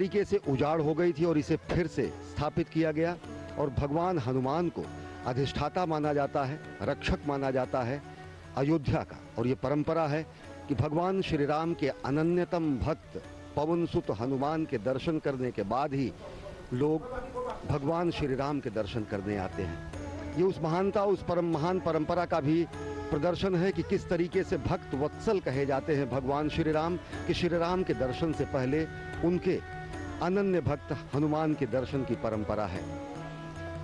तरीके से उजाड़ हो गई थी और इसे फिर से स्थापित किया गया। और भगवान हनुमान को अधिष्ठाता माना जाता है, रक्षक माना जाता है अयोध्या का। और ये परंपरा है कि भगवान श्री राम के अनन्यतम भक्त पवन सुत हनुमान के दर्शन करने के बाद ही लोग भगवान श्री राम के दर्शन करने आते हैं। ये उस महानता, उस महान परंपरा का भी प्रदर्शन है कि किस तरीके से भक्त वत्सल कहे जाते हैं भगवान श्री राम, कि श्री राम के दर्शन से पहले उनके अनन्य भक्त हनुमान के दर्शन की परंपरा है।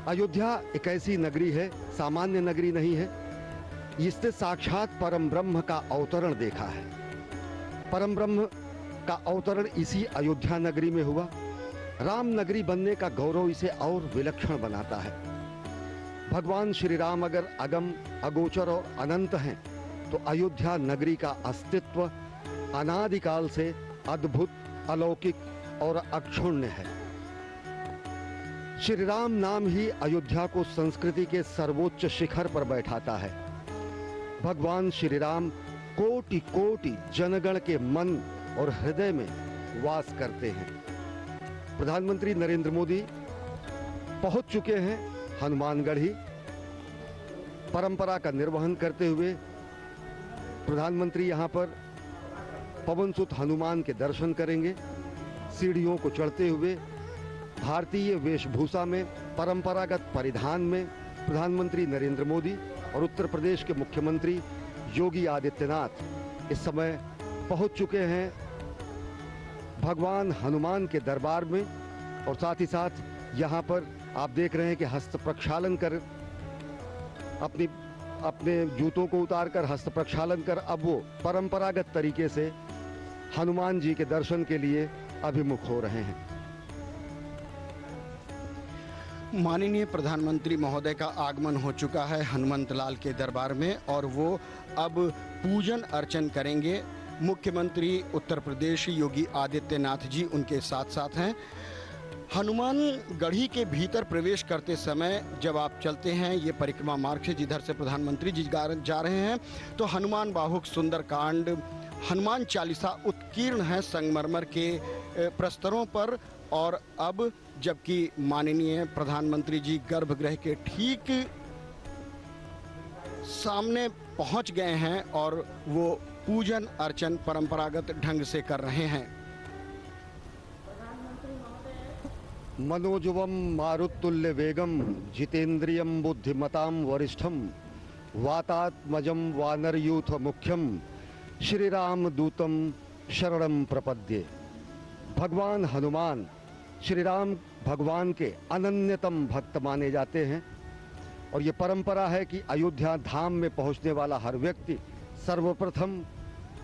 अयोध्या एक ऐसी नगरी है, सामान्य नगरी नहीं है, इसने साक्षात परम ब्रह्म का अवतरण देखा है। परम ब्रह्म का अवतरण इसी अयोध्या नगरी में हुआ। राम नगरी बनने का गौरव इसे और विलक्षण बनाता है। भगवान श्री राम अगर अगम, अगोचर और अनंत हैं, तो अयोध्या नगरी का अस्तित्व अनादिकाल से अद्भुत, अलौकिक और अक्षुण्य है। श्री राम नाम ही अयोध्या को संस्कृति के सर्वोच्च शिखर पर बैठाता है। भगवान श्री राम कोटि कोटि जनगण के मन और हृदय में वास करते हैं। प्रधानमंत्री नरेंद्र मोदी पहुंच चुके हैं हनुमानगढ़ी। परंपरा का निर्वहन करते हुए प्रधानमंत्री यहां पर पवन सुत हनुमान के दर्शन करेंगे। सीढ़ियों को चढ़ते हुए भारतीय वेशभूषा में, परंपरागत परिधान में प्रधानमंत्री नरेंद्र मोदी और उत्तर प्रदेश के मुख्यमंत्री योगी आदित्यनाथ इस समय पहुंच चुके हैं भगवान हनुमान के दरबार में। और साथ ही साथ यहाँ पर आप देख रहे हैं कि हस्त प्रक्षालन कर, अपने जूतों को उतारकर हस्त प्रक्षालन कर अब वो परंपरागत तरीके से हनुमान जी के दर्शन के लिए अभिमुख हो रहे हैं। माननीय प्रधानमंत्री महोदय का आगमन हो चुका है हनुमंत लाल के दरबार में और वो अब पूजन अर्चन करेंगे। मुख्यमंत्री उत्तर प्रदेश योगी आदित्यनाथ जी उनके साथ साथ हैं। हनुमान गढ़ी के भीतर प्रवेश करते समय जब आप चलते हैं ये परिक्रमा मार्ग से जिधर से प्रधानमंत्री जी जा रहे हैं, तो हनुमान बाहुक सुंदरकांड, हनुमान चालीसा उत्कीर्ण है संगमरमर के प्रस्तरों पर। और अब जबकि माननीय प्रधानमंत्री जी गर्भगृह के ठीक सामने पहुंच गए हैं और वो पूजन अर्चन परंपरागत ढंग से कर रहे हैं। मनोजवम मारुतुल्य वेगम जितेंद्रियम बुद्धिमताम वरिष्ठम वातात्मजम वानरयूथ मुख्यम श्री राम दूतम शरणम प्रपद्ये। भगवान हनुमान श्री राम भगवान के अनन्यतम भक्त माने जाते हैं। और ये परंपरा है कि अयोध्या धाम में पहुंचने वाला हर व्यक्ति सर्वप्रथम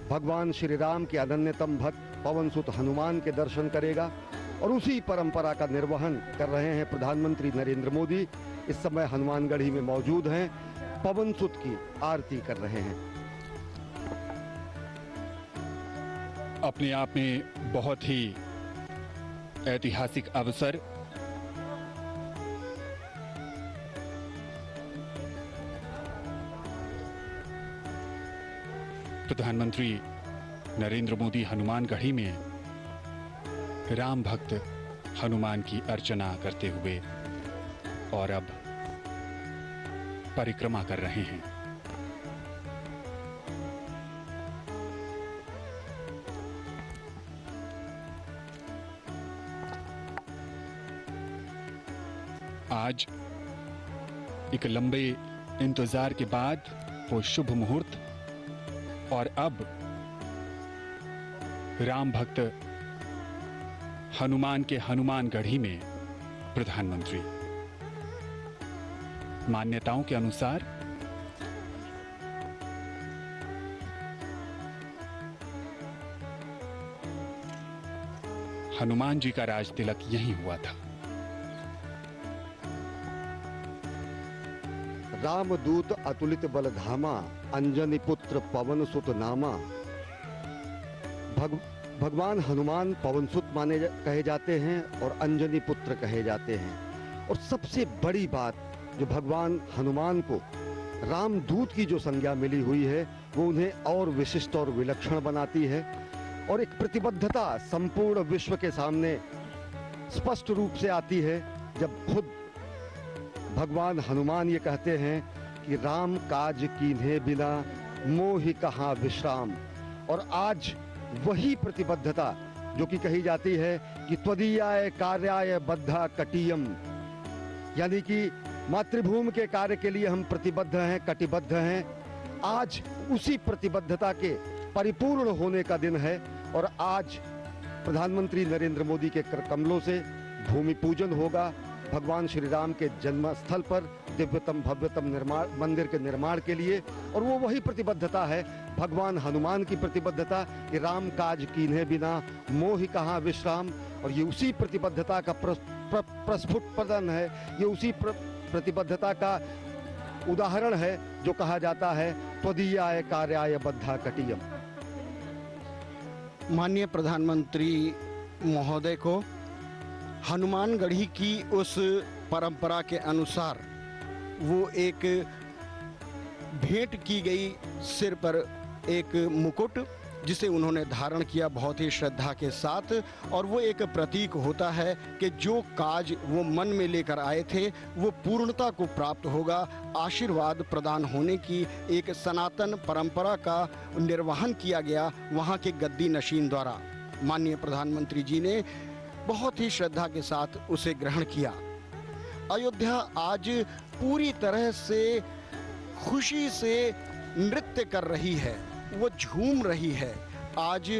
भगवान श्री राम के अनन्यतम भक्त पवन सुत हनुमान के दर्शन करेगा। और उसी परंपरा का निर्वहन कर रहे हैं प्रधानमंत्री नरेंद्र मोदी। इस समय हनुमानगढ़ी में मौजूद हैं, पवन सुत की आरती कर रहे हैं। अपने आप में बहुत ही ऐतिहासिक अवसर। प्रधानमंत्री नरेंद्र मोदी हनुमानगढ़ी में राम भक्त हनुमान की अर्चना करते हुए और अब परिक्रमा कर रहे हैं। आज एक लंबे इंतजार के बाद वो शुभ मुहूर्त और अब राम भक्त हनुमान के हनुमानगढ़ी में प्रधानमंत्री। मान्यताओं के अनुसार हनुमान जी का राज तिलक यहीं हुआ था। रामदूत अतुलित बलधामा अंजनी पुत्र पवन सुत नामा। भगवान हनुमान पवन सुत कहे जाते हैं और अंजनी पुत्र कहे जाते हैं। और सबसे बड़ी बात जो भगवान हनुमान को रामदूत की जो संज्ञा मिली हुई है वो उन्हें और विशिष्ट और विलक्षण बनाती है। और एक प्रतिबद्धता संपूर्ण विश्व के सामने स्पष्ट रूप से आती है जब खुद भगवान हनुमान ये कहते हैं कि राम काज कीन्हे बिना मोहि कहाँ विश्राम। और आज वही प्रतिबद्धता जो कि कही जाती है कि त्वदीयाय कार्याय बद्धा कटियम, यानी कि मातृभूमि के कार्य के लिए हम प्रतिबद्ध हैं, कटिबद्ध हैं। आज उसी प्रतिबद्धता के परिपूर्ण होने का दिन है और आज प्रधानमंत्री नरेंद्र मोदी के कर कमलों से भूमि पूजन होगा भगवान श्री राम के जन्म स्थल पर दिव्यतम भव्यतम मंदिर के निर्माण के लिए। और वो वही प्रतिबद्धता है भगवान हनुमान की प्रतिबद्धता कि राम काज कीन्हे बिना मोहि कहाँ विश्राम। और ये उसी प्रतिबद्धता का प्रस्फुटन है, ये उसी प्रतिबद्धता का उदाहरण है जो कहा जाता है त्वदीयाय कार्याय बद्धा कटियम। माननीय प्रधानमंत्री महोदय को हनुमानगढ़ी की उस परंपरा के अनुसार वो एक भेंट की गई सिर पर एक मुकुट जिसे उन्होंने धारण किया बहुत ही श्रद्धा के साथ, और वो एक प्रतीक होता है कि जो काज वो मन में लेकर आए थे वो पूर्णता को प्राप्त होगा। आशीर्वाद प्रदान होने की एक सनातन परंपरा का निर्वहन किया गया वहाँ के गद्दी नशीन द्वारा। माननीय प्रधानमंत्री जी ने बहुत ही श्रद्धा के साथ उसे ग्रहण किया। अयोध्या आज पूरी तरह से खुशी से नृत्य कर रही है, वो झूम रही है। आज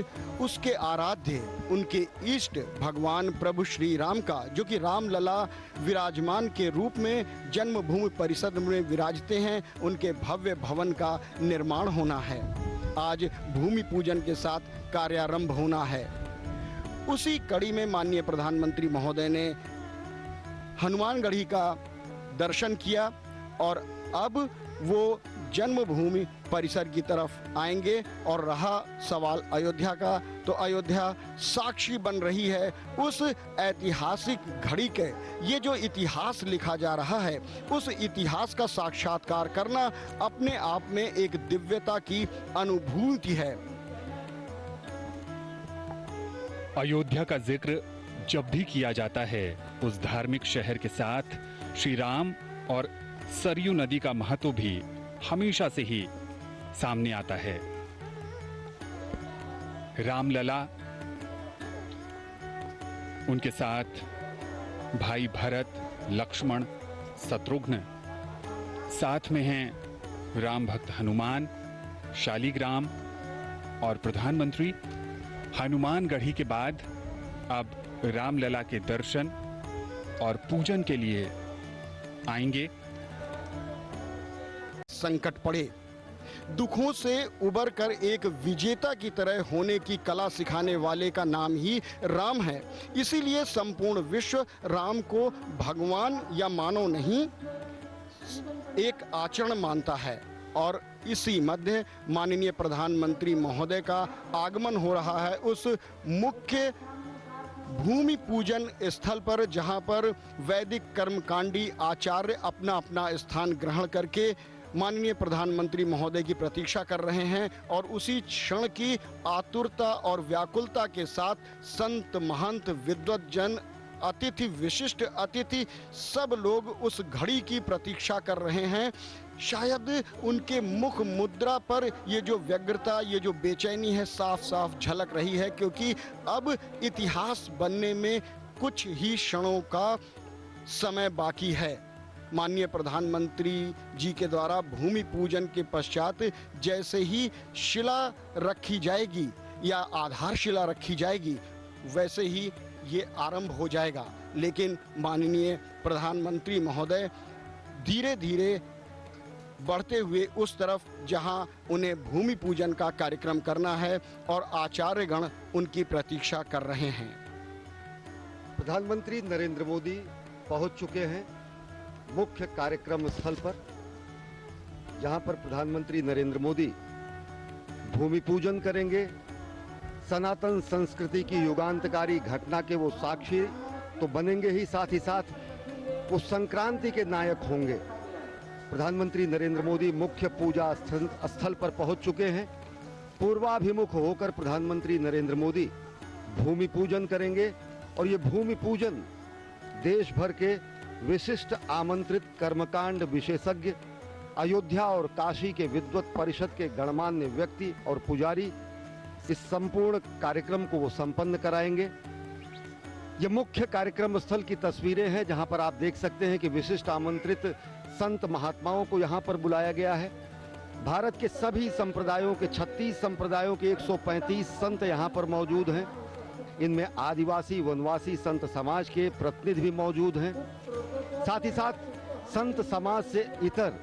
उसके आराध्य, उनके इष्ट भगवान प्रभु श्री राम का, जो कि रामलला विराजमान के रूप में जन्मभूमि परिषद में विराजते हैं, उनके भव्य भवन का निर्माण होना है। आज भूमि पूजन के साथ कार्यारंभ होना है। उसी कड़ी में माननीय प्रधानमंत्री महोदय ने हनुमानगढ़ी का दर्शन किया और अब वो जन्मभूमि परिसर की तरफ आएंगे। और रहा सवाल अयोध्या का, तो अयोध्या साक्षी बन रही है उस ऐतिहासिक घड़ी के। ये जो इतिहास लिखा जा रहा है, उस इतिहास का साक्षात्कार करना अपने आप में एक दिव्यता की अनुभूति है। अयोध्या का जिक्र जब भी किया जाता है, उस धार्मिक शहर के साथ श्री राम और सरयू नदी का महत्व भी हमेशा से ही सामने आता है। रामलला, उनके साथ भाई भरत, लक्ष्मण, शत्रुघ्न, साथ में हैं राम भक्त हनुमान, शालिग्राम और प्रधानमंत्री। हनुमानगढ़ी के बाद अब रामलला के दर्शन और पूजन के लिए आएंगे। संकट पड़े, दुखों से उबर कर एक विजेता की तरह होने की कला सिखाने वाले का नाम ही राम है। इसीलिए संपूर्ण विश्व राम को भगवान या मानव नहीं, एक आचरण मानता है। और इसी मध्य माननीय प्रधानमंत्री महोदय का आगमन हो रहा है उस मुख्य भूमि पूजन स्थल पर, जहां पर वैदिक कर्मकांडी आचार्य अपना अपना स्थान ग्रहण करके माननीय प्रधानमंत्री महोदय की प्रतीक्षा कर रहे हैं। और उसी क्षण की आतुरता और व्याकुलता के साथ संत, महंत, विद्वज्जन, अतिथि, विशिष्ट अतिथि, सब लोग उस घड़ी की प्रतीक्षा कर रहे हैं। शायद उनके मुख मुद्रा पर ये जो व्यग्रता, ये जो बेचैनी है, साफ साफ झलक रही है, क्योंकि अब इतिहास बनने में कुछ ही क्षणों का समय बाकी है। माननीय प्रधानमंत्री जी के द्वारा भूमि पूजन के पश्चात जैसे ही शिला रखी जाएगी या आधारशिला रखी जाएगी, वैसे ही ये आरंभ हो जाएगा। लेकिन माननीय प्रधानमंत्री महोदय धीरे धीरे बढ़ते हुए उस तरफ जहां उन्हें भूमि पूजन का कार्यक्रम करना है और आचार्यगण उनकी प्रतीक्षा कर रहे हैं। प्रधानमंत्री नरेंद्र मोदी पहुंच चुके हैं मुख्य कार्यक्रम स्थल पर, जहां पर प्रधानमंत्री नरेंद्र मोदी भूमि पूजन करेंगे। सनातन संस्कृति की युगांतकारी घटना के वो साक्षी तो बनेंगे ही, साथ ही साथ वो संक्रांति के नायक होंगे। प्रधानमंत्री नरेंद्र मोदी मुख्य पूजा स्थल पर पहुंच चुके हैं। पूर्वाभिमुख होकर प्रधानमंत्री नरेंद्र मोदी भूमि पूजन करेंगे और ये भूमि पूजन देश भर के विशिष्ट आमंत्रित कर्मकांड विशेषज्ञ, अयोध्या और काशी के विद्वत परिषद के गणमान्य व्यक्ति और पुजारी इस संपूर्ण कार्यक्रम को वो संपन्न कराएंगे। ये मुख्य कार्यक्रम स्थल की तस्वीरें हैं जहां पर आप देख सकते हैं कि विशिष्ट आमंत्रित संत महात्माओं को यहां पर बुलाया गया है। भारत के सभी संप्रदायों के 36 संप्रदायों के 135 संत यहां पर मौजूद हैं। इनमें आदिवासी वनवासी संत समाज के प्रतिनिधि भी मौजूद हैं। साथ ही साथ संत समाज से इतर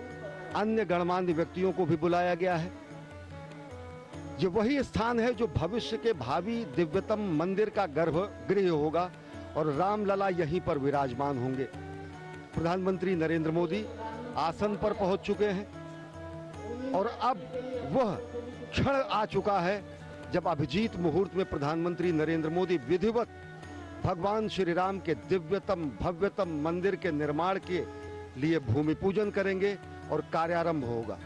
अन्य गणमान्य व्यक्तियों को भी बुलाया गया है। ये वही स्थान है जो भविष्य के भावी दिव्यतम मंदिर का गर्भगृह होगा और रामलला यहीं पर विराजमान होंगे। प्रधानमंत्री नरेंद्र मोदी आसन पर पहुंच चुके हैं और अब वह क्षण आ चुका है जब अभिजीत मुहूर्त में प्रधानमंत्री नरेंद्र मोदी विधिवत भगवान श्री राम के दिव्यतम भव्यतम मंदिर के निर्माण के लिए भूमि पूजन करेंगे और कार्यारंभ होगा।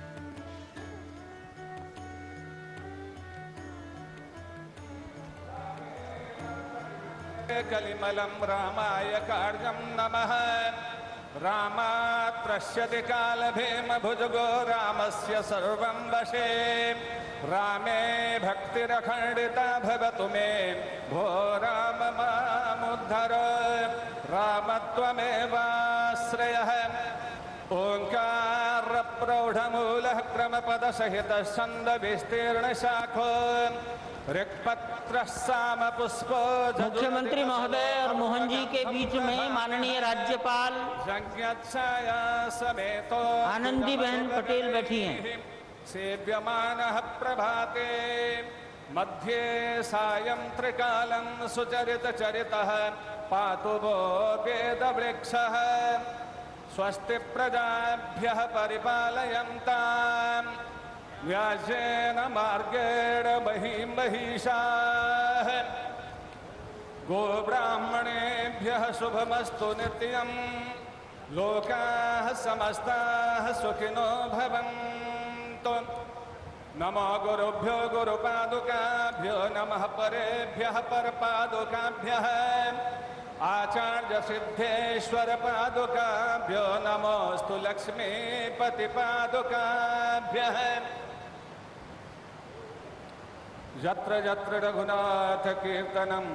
कलिमलं रामाय कार्यं नमः। रामात् पश्यति कालभीम भुजगो रामस्य सर्वं वशे। रामे भक्तिरखण्डिता भवतु मे भो राम मामुद्धर। रामत्वमेवाश्रयः ओंकार प्रौढमूलः क्रमपदसहितः छन्दविस्तीर्णशाखो ऋक्पत्रः सामपुष्पो। मुख्यमंत्री महोदय और मोहन जी के बीच में माननीय राज्यपाल संज्ञाच्छाया समेतो आनंदीबेन पटेल बैठी हैं। सेव्यमानः प्रभाते मध्ये सायं त्रिकालं सुचरितचरितः पातु वो वेदवृक्षः। स्वस्ति प्रजाभ्यः परिपालयन्ताम् व्यासेन मार्गेण महीं महिषाः। गोब्राह्मणेभ्यः शुभमस्तु नित्यं लोकाः समस्ताः सुखिनो भवन्तु। नमो गुरुभ्यो गुरुपादुकाभ्यो नमः परेभ्यः परपादुकाभ्यः। आचार्य सिद्धेश्वर पादुकाभ्यो नमोस्तु लक्ष्मीपति पादुकाभ्यः। यत्र यत्र रघुनाथ कीर्तनं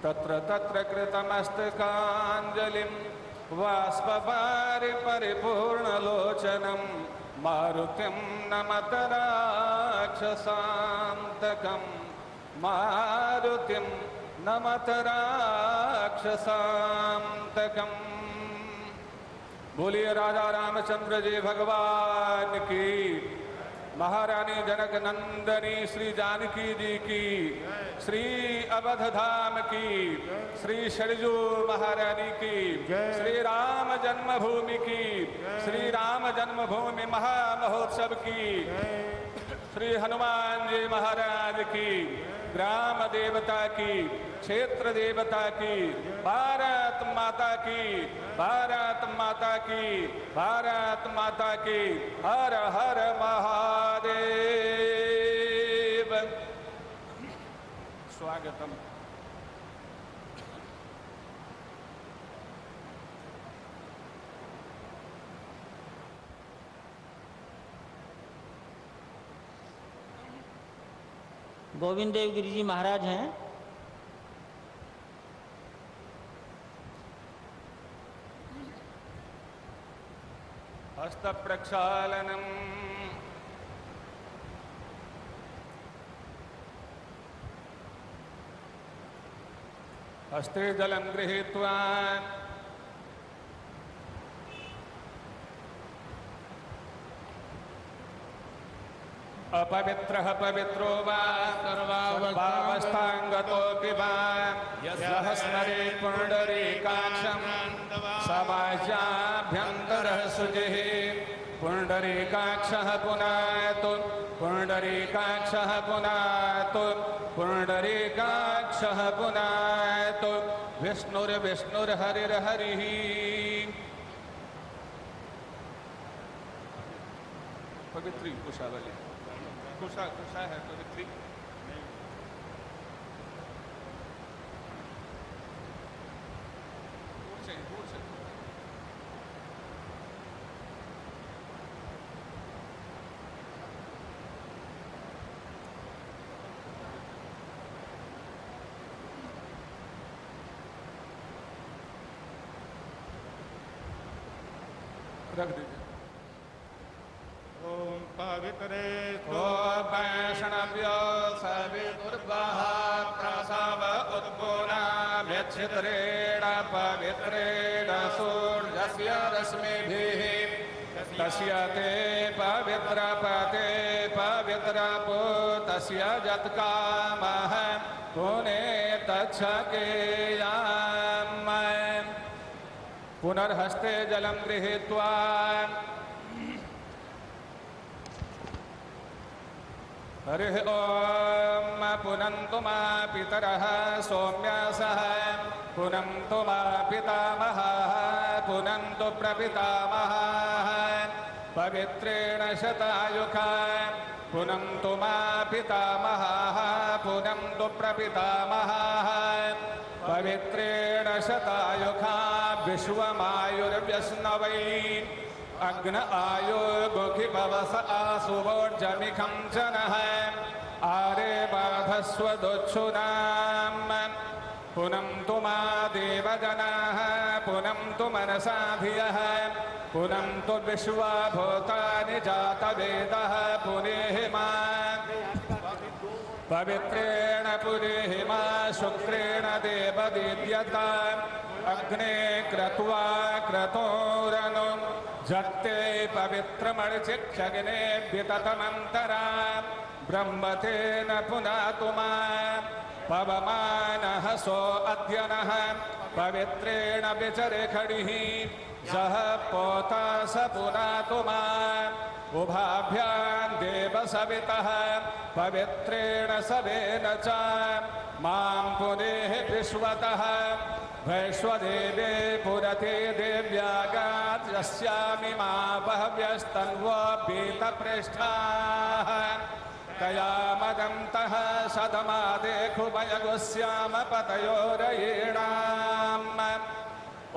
तत्र तत्र कृतमस्तकाञ्जलिं बाष्पवारि परिपूर्णलोचनं मारुतिं नमत राक्षसान्तकं। मारुतिं नमत राक्षसान्तकम्। बोलिए राजा रामचंद्र जी भगवान की, महारानी जनक नंदनी श्री जानकी जी की, श्री अवध धाम की, श्री सरजू महारानी की, श्री राम जन्मभूमि की, श्री राम जन्मभूमि महामहोत्सव की, श्री हनुमान जी महाराज की, ग्राम देवता की, क्षेत्र देवता की, भारत माता की, भारत माता की, भारत माता की। हर हर महादेव। स्वागतम। गोविंद देव गिरि जी महाराज हैं। हस्त प्रक्षालनम हस्ते जलं गृहीत्वा अपवित्रः पवित्रो वा सर्वावस्थांगतोऽपि वा यः स्मरेत् पुण्डरीकाक्षं समाज्याभ्यन्तरः शुचिः। पुण्डरीकाक्षः पुनातु पुण्डरीकाक्षः पुनातु पुण्डरीकाक्षः पुनातु। विष्णुर्विष्णुर्हरिर्हरिः। पवित्री कुशावली कुशा कुशा है पवित्री। रख दीजिए। ओम पवित्रे ओ वैष्णव्यो सवितुर्वः प्रसव उत्पुनाभ्यच्छिद्रेण पवित्रेण सूर्यस्य रश्मिभिः तस्य ते पवित्रपते पवित्रपूतस्य यत्कामः पुनेतच्छकेयाम्। पुनर्हस्ते जलं गृहीत्वा हरिः ॐ पुनन्तु मा पितरः सौम्यासः पुनन्तु मा पितामहः पुनन्तु प्रपितामहः पवित्रेण शतायुखा पुनन्तु मा पितामहः पुनन्तु प्रपितामहः पवित्रेण शतायुखा विश्वमायुर्व्यस्नवै अग्न आयो गुखि भवस आसुवोर्जमिखं जनः आरे बाधस्व दोच्छुनाम् पुनन्तु मा देवजनाः पुनन्तु मनसा धियः पुनन्तु विश्वभूतानि जातवेदः पुनेः मा पवित्रेण पुनेः मा शुक्रेण देवदीद्यता अग्ने क्रत्वा क्रतोरनु जत्ते पवित्रमर्चिक्षग्ने विततमन्तरा ब्रह्मतेन पुनातु मा पवमानः सो अद्यनः पवित्रेण विचरे खडिः सह पोता स पुनातु मा उभाभ्यां देव सवितः पवित्रेण सवेन च मां पुनेः विश्वतः वैश्वदेवे पुरते देव्यागात् यस्यामि मा बहव्यस्तन्वो पीतपृष्ठाः तया मदन्तः सदमादेखुभयगुस्याम पतयोरयेणाम्। ॐ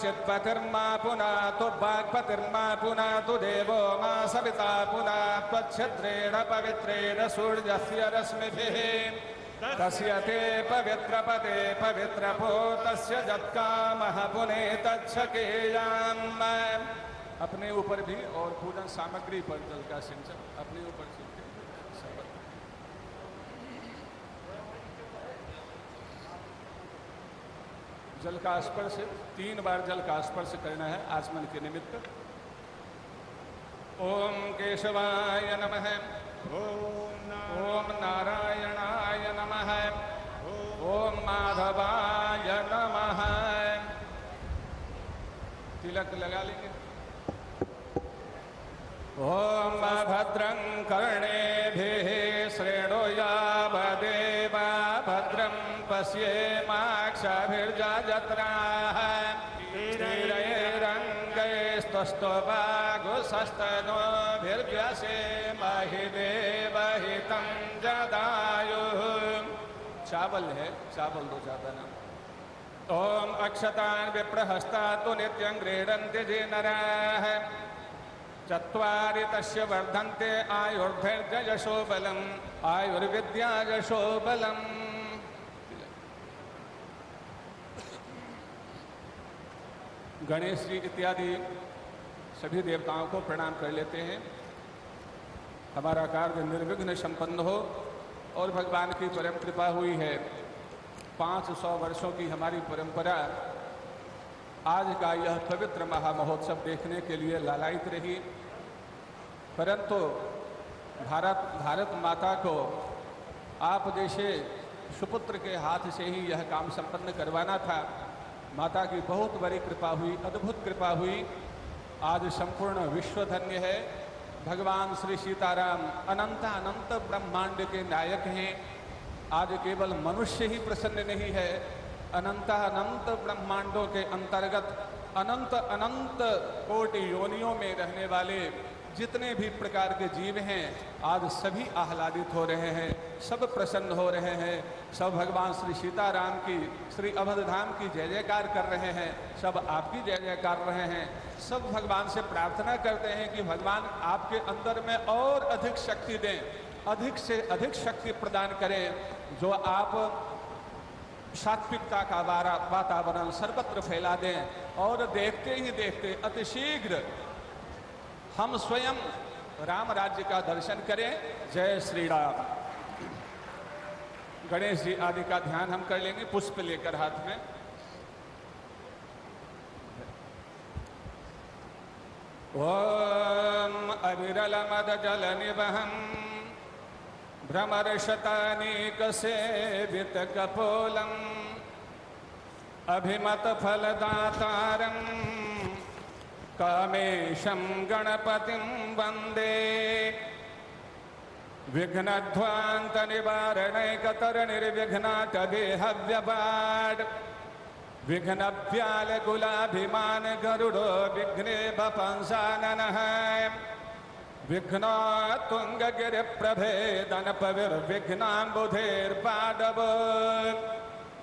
चित्पतिर्मा पुनातु वाक्पतिर्मा पुनातु देवो मा सविता पुनात्वच्छिद्रेण पवित्रेण सूर्यस्य रश्मिभिः तस्य ते पवित्रपते पवित्रपूतस्य यत्कामः पुनेतच्छकेयाम्। अपने ऊपर भी और पूजन सामग्री पर जल का सिंचन अपने ऊपर जल का स्पर्श 3 बार जल का स्पर्श करना है आचमन के निमित्त। ओम केशवाय नमः ओम नारायणाय नमः ओम माधवाय नमः। तिलक लगा लेंगे। ओम भद्रं कर्णेभिः शृणुयावदेवा भद्रं पश्येमाक्षभिर्जत्राः स्थिरैरङ्गैस्तुष्टुवागुसस्तनोभिर्व्यसेमहि देवहितं जदायुः। चावल है, चावल दो ज्यादा ना। ओम अक्षतान् विप्रहस्तातु नित्यं गृह्णन्ति ये नराः चत्वारि तस्य वर्धन्ते आयुर्धैर्ययशो बलम् आयुर्विद्या यशो बलम्। गणेश जी इत्यादि सभी देवताओं को प्रणाम कर लेते हैं। हमारा कार्य निर्विघ्न संपन्न हो और भगवान की परम कृपा हुई है। 500 वर्षों की हमारी परंपरा आज का यह पवित्र महामहोत्सव देखने के लिए लालायित रही, परंतु भारत माता को आप जैसे सुपुत्र के हाथ से ही यह काम संपन्न करवाना था। माता की बहुत बड़ी कृपा हुई, अद्भुत कृपा हुई। आज संपूर्ण विश्व धन्य है। भगवान श्री सीताराम अनंत अनंत ब्रह्मांड के नायक हैं। आज केवल मनुष्य ही प्रसन्न नहीं है, अनंत अनंत ब्रह्मांडों के अंतर्गत अनंत अनंत कोटि योनियों में रहने वाले जितने भी प्रकार के जीव हैं आज सभी आह्लादित हो रहे हैं, सब प्रसन्न हो रहे हैं, सब भगवान श्री सीताराम की श्री अवधधाम की जय जयकार कर रहे हैं, सब आपकी जय जयकार कर रहे हैं। सब भगवान से प्रार्थना करते हैं कि भगवान आपके अंदर में और अधिक शक्ति दें, अधिक से अधिक शक्ति प्रदान करें। जो आप सात्विकता का वातावरण सर्वत्र फैला दें और देखते ही देखते अतिशीघ्र हम स्वयं राम राज्य का दर्शन करें। जय श्री राम। गणेश जी आदि का ध्यान हम कर लेंगे पुष्प लेकर हाथ में। ओम अविरल मद जल निवहम भ्रमरशतानीक सेवित कपोलम अभिमत फलदातारम कामेशं गणपतिं वंदे विघ्नध्वांत निवारणैकतर निर्विघ्नाटगेहव्यपाड विघ्नव्याल गुलाभिमान गरुडो विघ्ने बपंसाननः विघ्नो तुंग गिरिप्रभेदन पविर्विघ्नाम्बुधेर्पादव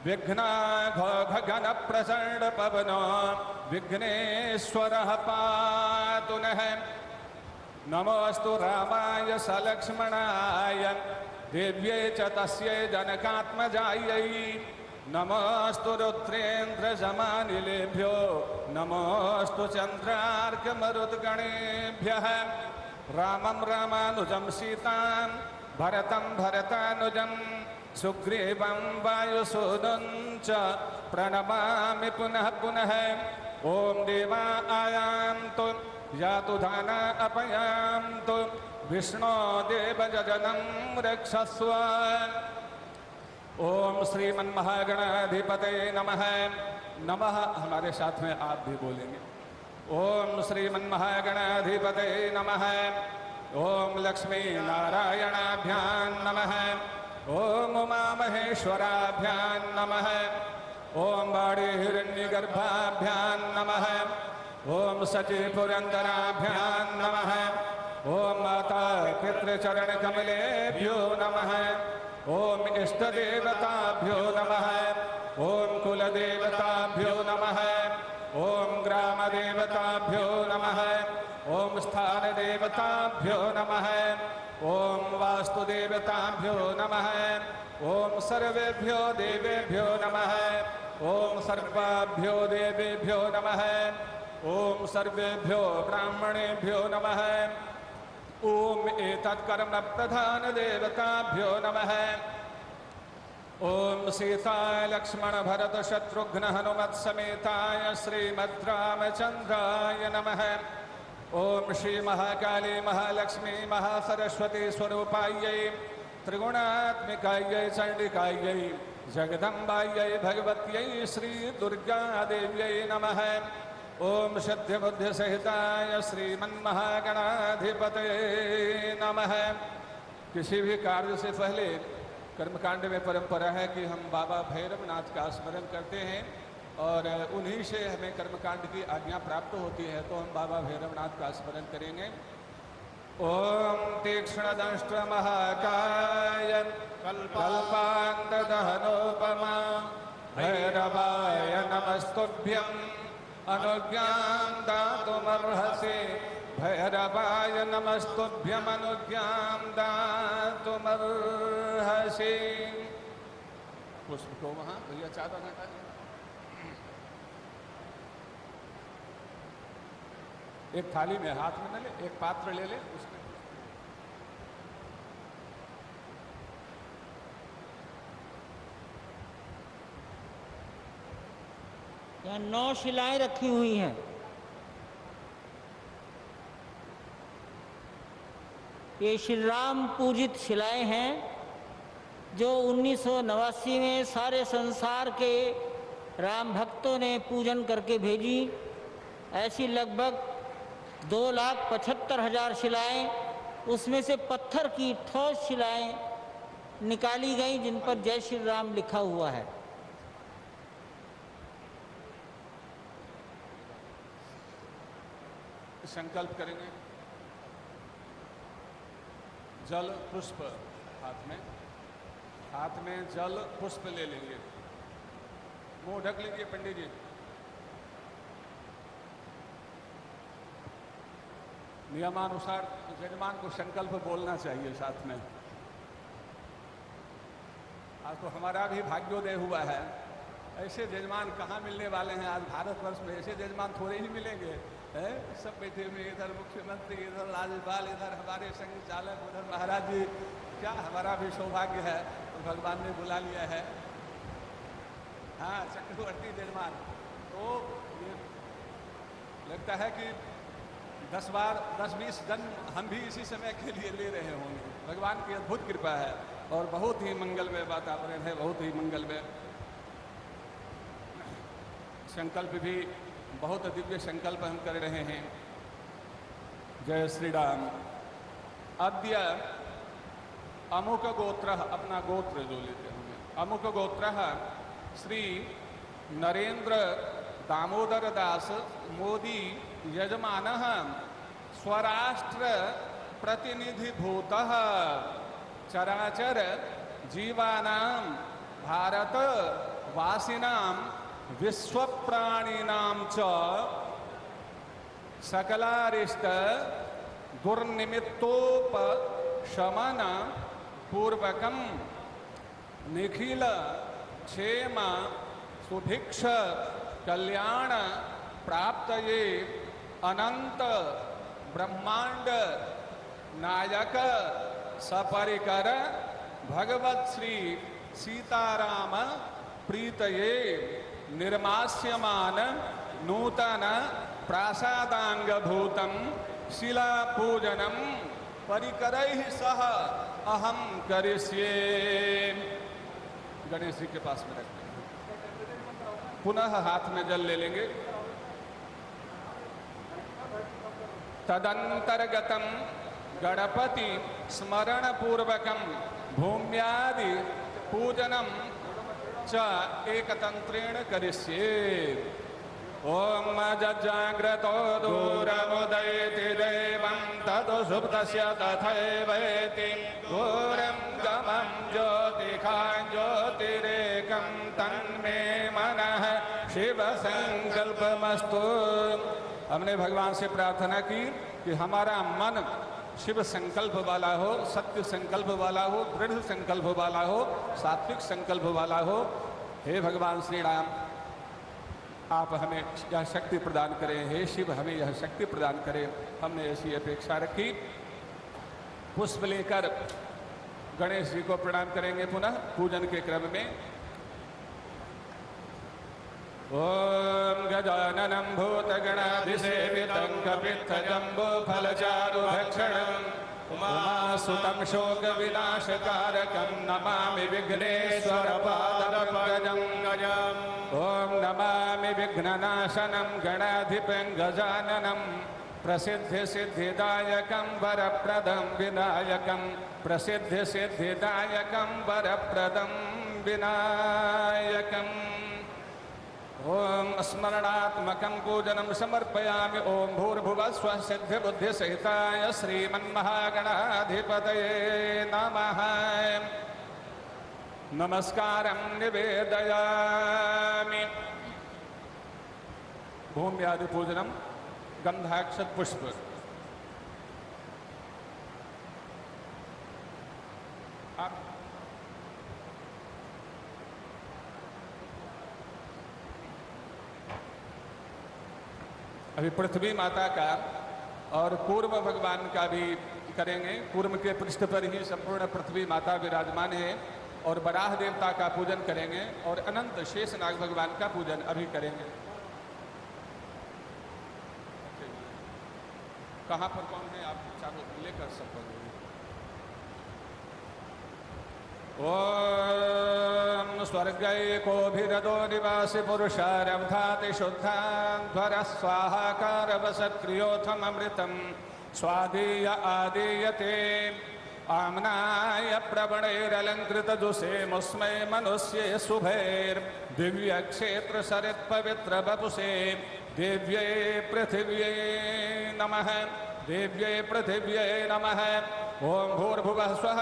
विघ्ना घोघ घन प्रचंड पवनो विघ्नेश्वरः पातु नः। नमोस्तु रामाय सलक्ष्मणाय देव्यै च तस्यै जनकात्मजायै नमोस्तु रुद्रेन्द्रजमानिलेभ्यो नमोस्तु चन्द्रार्कमरुद्गणेभ्यः। रामं रामानुजं सीतां भरतं भरतानुजं सुग्रीवं वायुसूदं च प्रणमामि पुनः पुनः। ॐ देवा आयान्तु यातु धाना अपयान्तु विष्णो देवजननं रक्षस्व। ओम श्रीमन्महागणाधिपतये नमः। नमः हमारे साथ में आप भी बोलेंगे। ओम श्रीमन्महागणाधिपतये नमः। ओम लक्ष्मी नारायणाभ्यां नमः। ओम उमामहेश्वराभ्यां नमः। ओम बाड़ी हिरण्यगर्भाभ्यां नमः। ओम सची पुरंदराभ्यां नमः। ओम माता पितृचरण कमलेभ्यो नमः। ओम इष्ट देवताभ्यो नमः। ओम कुल देवताभ्यो नमः। ओम ग्राम देवताभ्यो नमः। ओम स्थान देवताभ्यो नमः। ओम वास्तु देवताभ्यो नमः। ओम सर्वेभ्यो देवेभ्यो नमः। ओम सर्वाभ्यो देवेभ्यो नमः। ओम सर्वेभ्यो ब्राह्मणेभ्यो नमः। ओम एतत्कर्म प्रधान देवताभ्यो नमः। ओम सीता लक्ष्मण भरत शत्रुघ्न हनुमत समेताय श्रीमद्रामचंद्राय नमः। ओम श्री महाकाली महालक्ष्मी महासरस्वती स्वरूपायै त्रिगुणात्मिकायै चंडिकायै जगदम्बायै भगवत्यै श्री दुर्गा देव्यै नमः। ओम सिद्ध बुद्धि सहिताय श्रीमन्महागणाधिपतये नमः। किसी भी कार्य से पहले कर्मकांड में परंपरा है कि हम बाबा भैरवनाथ का स्मरण करते हैं और उन्हीं से हमें कर्मकांड की आज्ञा प्राप्त होती है। तो हम बाबा भैरवनाथ का स्मरण करेंगे। ओम तीक्ष्ण दंष्ट्र महाकाय कल्पांतदहनोपमा भैरवाय नमस्तुभ्यं अनुज्ञां दातुमर्हसि। भैरवाय नमस्तुभ्यं अनुज्ञां दातुमर्हसि। पुष्प को वहाँ भैया चादर हटा दें। एक थाली में हाथ में न ले, एक पात्र ले ले उसमें। यहाँ 9 शिलाएं रखी हुई हैं। ये श्री राम पूजित शिलाएं हैं जो 1989 में सारे संसार के राम भक्तों ने पूजन करके भेजी। ऐसी लगभग 2,75,000 शिलाएं, उसमें से पत्थर की ठोस शिलाएं निकाली गई जिन पर जय श्री राम लिखा हुआ है। संकल्प करेंगे। जल पुष्प हाथ में जल पुष्प ले लेंगे। मुंह ढक लीजिए पंडित जी। नियमानुसार यजमान को संकल्प बोलना चाहिए साथ में। आज तो हमारा भी भाग्योदय हुआ है। ऐसे जजमान कहाँ मिलने वाले हैं आज भारतवर्ष में, ऐसे जजमान थोड़े ही मिलेंगे हैं। सब बैठे हुए, इधर मुख्यमंत्री, इधर राज्यपाल, इधर हमारे संघ चालक, उधर महाराज जी। क्या हमारा भी सौभाग्य है, तो भगवान ने बुला लिया है। हाँ, चक्रवर्ती जजमान। तो ये लगता है कि 10-20 जन्म हम भी इसी समय के लिए ले रहे होंगे। भगवान की अद्भुत कृपा है और बहुत ही मंगलमय वातावरण है, बहुत ही मंगलमय। संकल्प भी बहुत दिव्य संकल्प हम कर रहे हैं। जय श्री राम। अद्य अमुक गोत्र, अपना गोत्र जो लेते होंगे, अमुक गोत्र श्री नरेंद्र दामोदर दास मोदी यजमान स्वराष्ट्र प्रतिनिधिभूत चराचर जीवानां भारत वासिनां विश्व प्राणिनां च सकलारिष्ट दुर्निमित्तोपशमन पूर्वकं निखिल क्षेम सुभिक्ष कल्याण प्राप्तये अनंत ब्रह्मांड नायक सपरिकर भगवत श्री सीताराम प्रीतये निर्मास्यमान नूतन प्रासादांग भूतम शिला पूजनम परिकरैः सह अहम करिष्ये। गणेश जी के पास में रखते हैं। पुनः हाथ में जल ले लेंगे। तदंतर्गतम गणपति स्मरण पूर्वकम भूम्यादि पूजनम च एकतंत्रेण करिष्ये। ओम जजाग्रतो दूरमुदयति देवं तदु सुप्तस्य तथैवेति घोरं गमं ज्योतिखां ज्योतिरेकं तन्मे मनः शिव संकल्पमस्तु। हमने भगवान से प्रार्थना की कि हमारा मन शिव संकल्प वाला हो, सत्य संकल्प वाला हो, दृढ़ संकल्प वाला हो, सात्विक संकल्प वाला हो। हे भगवान श्री राम, आप हमें यह शक्ति प्रदान करें। हे शिव, हमें यह शक्ति प्रदान करें। हमने ऐसी अपेक्षा रखी। पुष्प लेकर गणेश जी को प्रणाम करेंगे पुनः पूजन के क्रम में। ओम गजाननं भूतगणाधिसेवितं कपित्थजम्बूफलचारुभक्षणं उमासुतं शोकविनाशकारकं नमामि विघ्नेश्वरपादपङ्कजं गजम्। ओम नमामि विघ्ननाशनं गणाधिपं गजाननं प्रसिद्धिसिद्धिदायकं वरप्रदं विनायकं प्रसिद्धिसिद्धिदायकं वरप्रदं विनायकम्। ओम स्मरणात्मकं पूजनं समर्पयामि। ओम भूर्भुवस्व सिद्धिबुद्धिसहिताय श्रीमन्महागणाधिपतये नमः। नमस्कारं निवेदयामि। भूम्यादि पूजनम गंधाक्षत पुष्प। अभी पृथ्वी माता का और कूर्म भगवान का भी करेंगे। कूर्म के पृष्ठ पर ही संपूर्ण पृथ्वी माता विराजमान है और बराह देवता का पूजन करेंगे और अनंत शेषनाग भगवान का पूजन अभी करेंगे। कहाँ पर कौन है आप चारों लेकर सब करेंगे। ओम स्वर्गैकोभिरदो निवासि पुरुषारब्धाति शुद्धाध्वर स्वाहाकार वसत्क्रियोथमृतं स्वादीय आदीयते आम्नाय प्रवणैरलङ्कृतजुषे मुस्मै मनुष्ये शुभैर्दिव्यक्षेत्र सरित्पवित्र वपुषे दिव्यै पृथिव्यै नमः। दिव्यै पृथिव्यै नमः। ओम भूर्भुवः स्वः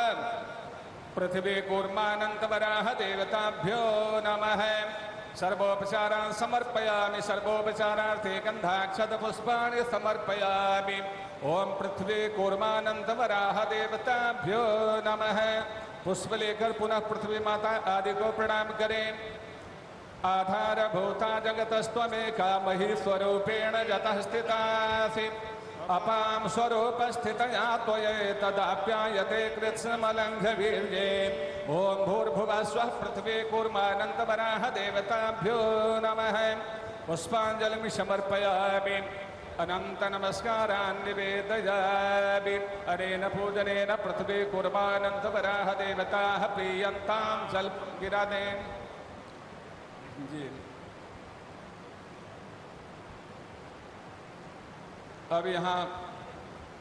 पृथ्वी कूर्मानंतवराह देवताभ्यो नमः। सर्वोपचारान् समर्पयामि। सर्वोपचारार्थे गंधाक्षत पुष्पाणि समर्पयामि। ओम पृथ्वी कूर्मानंतवराह देवताभ्यो नमः। पुष्प लेकर पुनः पृथ्वी माता आदि को प्रणाम करें। आधारभूता जगतस्त्वमेका मही स्वरूपेण जतः स्थितासि अपां स्वरूपस्थितया त्वयैतदाप्यायते कृत्स्नमलङ्घवीर्ये। ॐ भूर्भुवः स्वः पृथ्वी कूर्मानन्तवराह देवताभ्यो नमः। पुष्पाञ्जलिं समर्पयामि अनंत नमस्कारान् निवेदयामि। अनेन पूजनेन पृथ्वी कूर्मानन्त वराह देवताः प्रीयन्तां जलगिरादे। जी अब यहाँ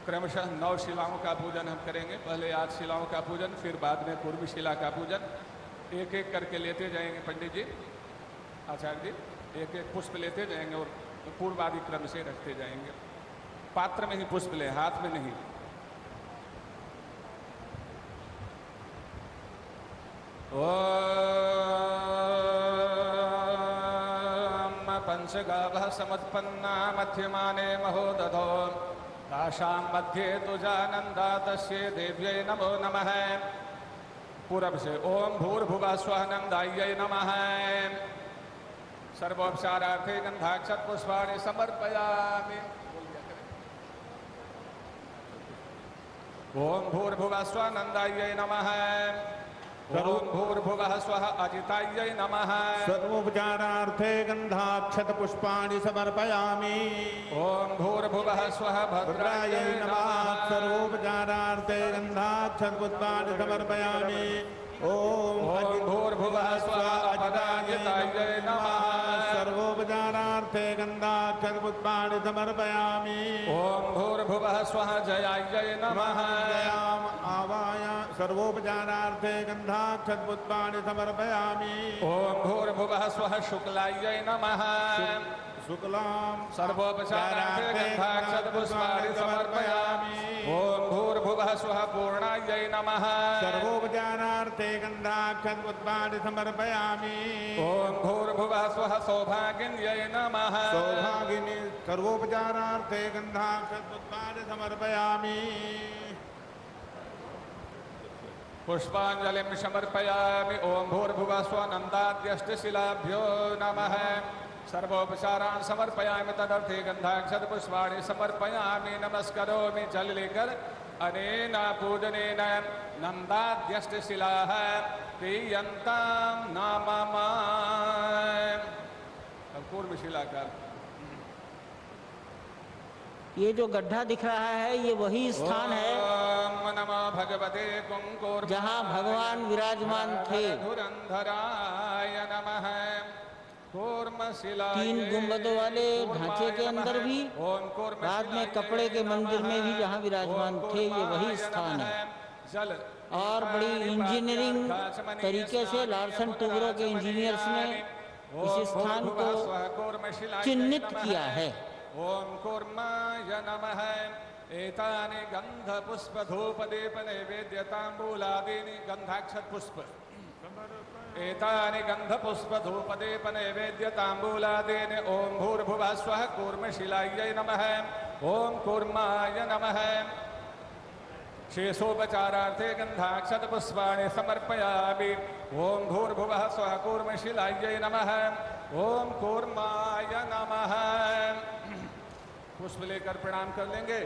क्रमशः 9 शिलाओं का पूजन हम करेंगे। पहले 8 शिलाओं का पूजन, फिर बाद में पूर्व शिला का पूजन। एक एक करके लेते जाएंगे पंडित जी, आचार्य जी, एक एक पुष्प लेते जाएंगे और पूर्वादि क्रम से रखते जाएंगे। पात्र में ही पुष्प ले, हाथ में नहीं। ओम पंचगावः समुत्पन्ना मध्यमाने महोदधो तासां मध्ये तुजानन्दा तस्यै देव्यै नमो नमः। पूरब से ओम भूर्भुवः स्वः नन्दायै नमः। सर्वोपचारार्थे गंधाक्षत पुष्पाणि समर्पयामि। ओम भूर्भुवः स्वः नन्दायै नमः। ओम भूर्भुवः स्वः अजितायै नमः। सर्वोपचारार्थे गंधाक्षत पुष्पाणि समर्पयामि। ओम भूर्भुवः स्वः भद्रायै नमः। सर्वोपचारार्थे गंधाक्षत पुष्पाणि समर्पयामि। ओम भूर्भुवः स्वः अजितायै नमः। सर्वोपचारार्थे गंधाक्षत पुष्पाणि समर्पयामि। ओम भूर्भुवः स्वः जयायै नमः। जयाम आवाय सर्वोपचारार्थे गंधाक्षत पुष्पाणि समर्पयामि। ओम भूर्भुवः स्वः शुक्लायै नमः। शुक्लां सर्वोपचारार्थे गंधाक्षत पुष्पाणि समर्पयामि। ओम भूर्भुवः स्वः पूर्णायै नमः। सर्वोपचारार्थे गंधाक्षत पुष्पाणि समर्पयामि। ओम भूर्भुवः स्वः सौभागिन्यै नमः। सौभागिनी सर्वोपचारार्थे गंधाक्षत पुष्पाणि समर्पयामि। पुष्पांजलिं समर्पयामि। ओम भूर्भुवः स्वः नन्दाद्यष्टशिलाभ्यो नमः। सर्वोपचारान् समर्पयामि। तदर्थे गंधाक्षत पुष्पाणि समर्पयामि। नमस्करोमि जल लेकर। अनेन पूजनेन नन्दाद्यष्टशिलाः प्रीयन्तां नमः। पूर्व शिला का ये जो गड्ढा दिख रहा है ये वही स्थान है ओम नमो भगवते कुंकुर जहाँ भगवान विराजमान थे। धुरंधराय नमः। 3 गुंबदों वाले ढांचे के अंदर भी, बाद में कपड़े के मंदिर में भी जहाँ विराजमान थे, ये वही स्थान है। और बड़ी इंजीनियरिंग तरीके से लार्सन टूब्रो के इंजीनियर्स ने इस स्थान को चिन्हित किया है। ओम कूर्माय नमः। एतानि गंध पुष्प धूप दीप नैवेद्यतांबूलादीनि गंधाक्षत पुष्प। एतानि गंध पुष्प धूप दीप नैवेद्यतांबूलादीनि। ओम भूर्भुवः स्वः कूर्मशिलायै नमः। ओम कूर्माय नमः। शेषोपचारार्थे गंधाक्षत पुष्पाणि समर्पयामि। ओम भूर्भुवः स्वः कूर्मशिलायै नमः। ओम कूर्माय नमः। पुष्प लेकर प्रणाम कर लेंगे।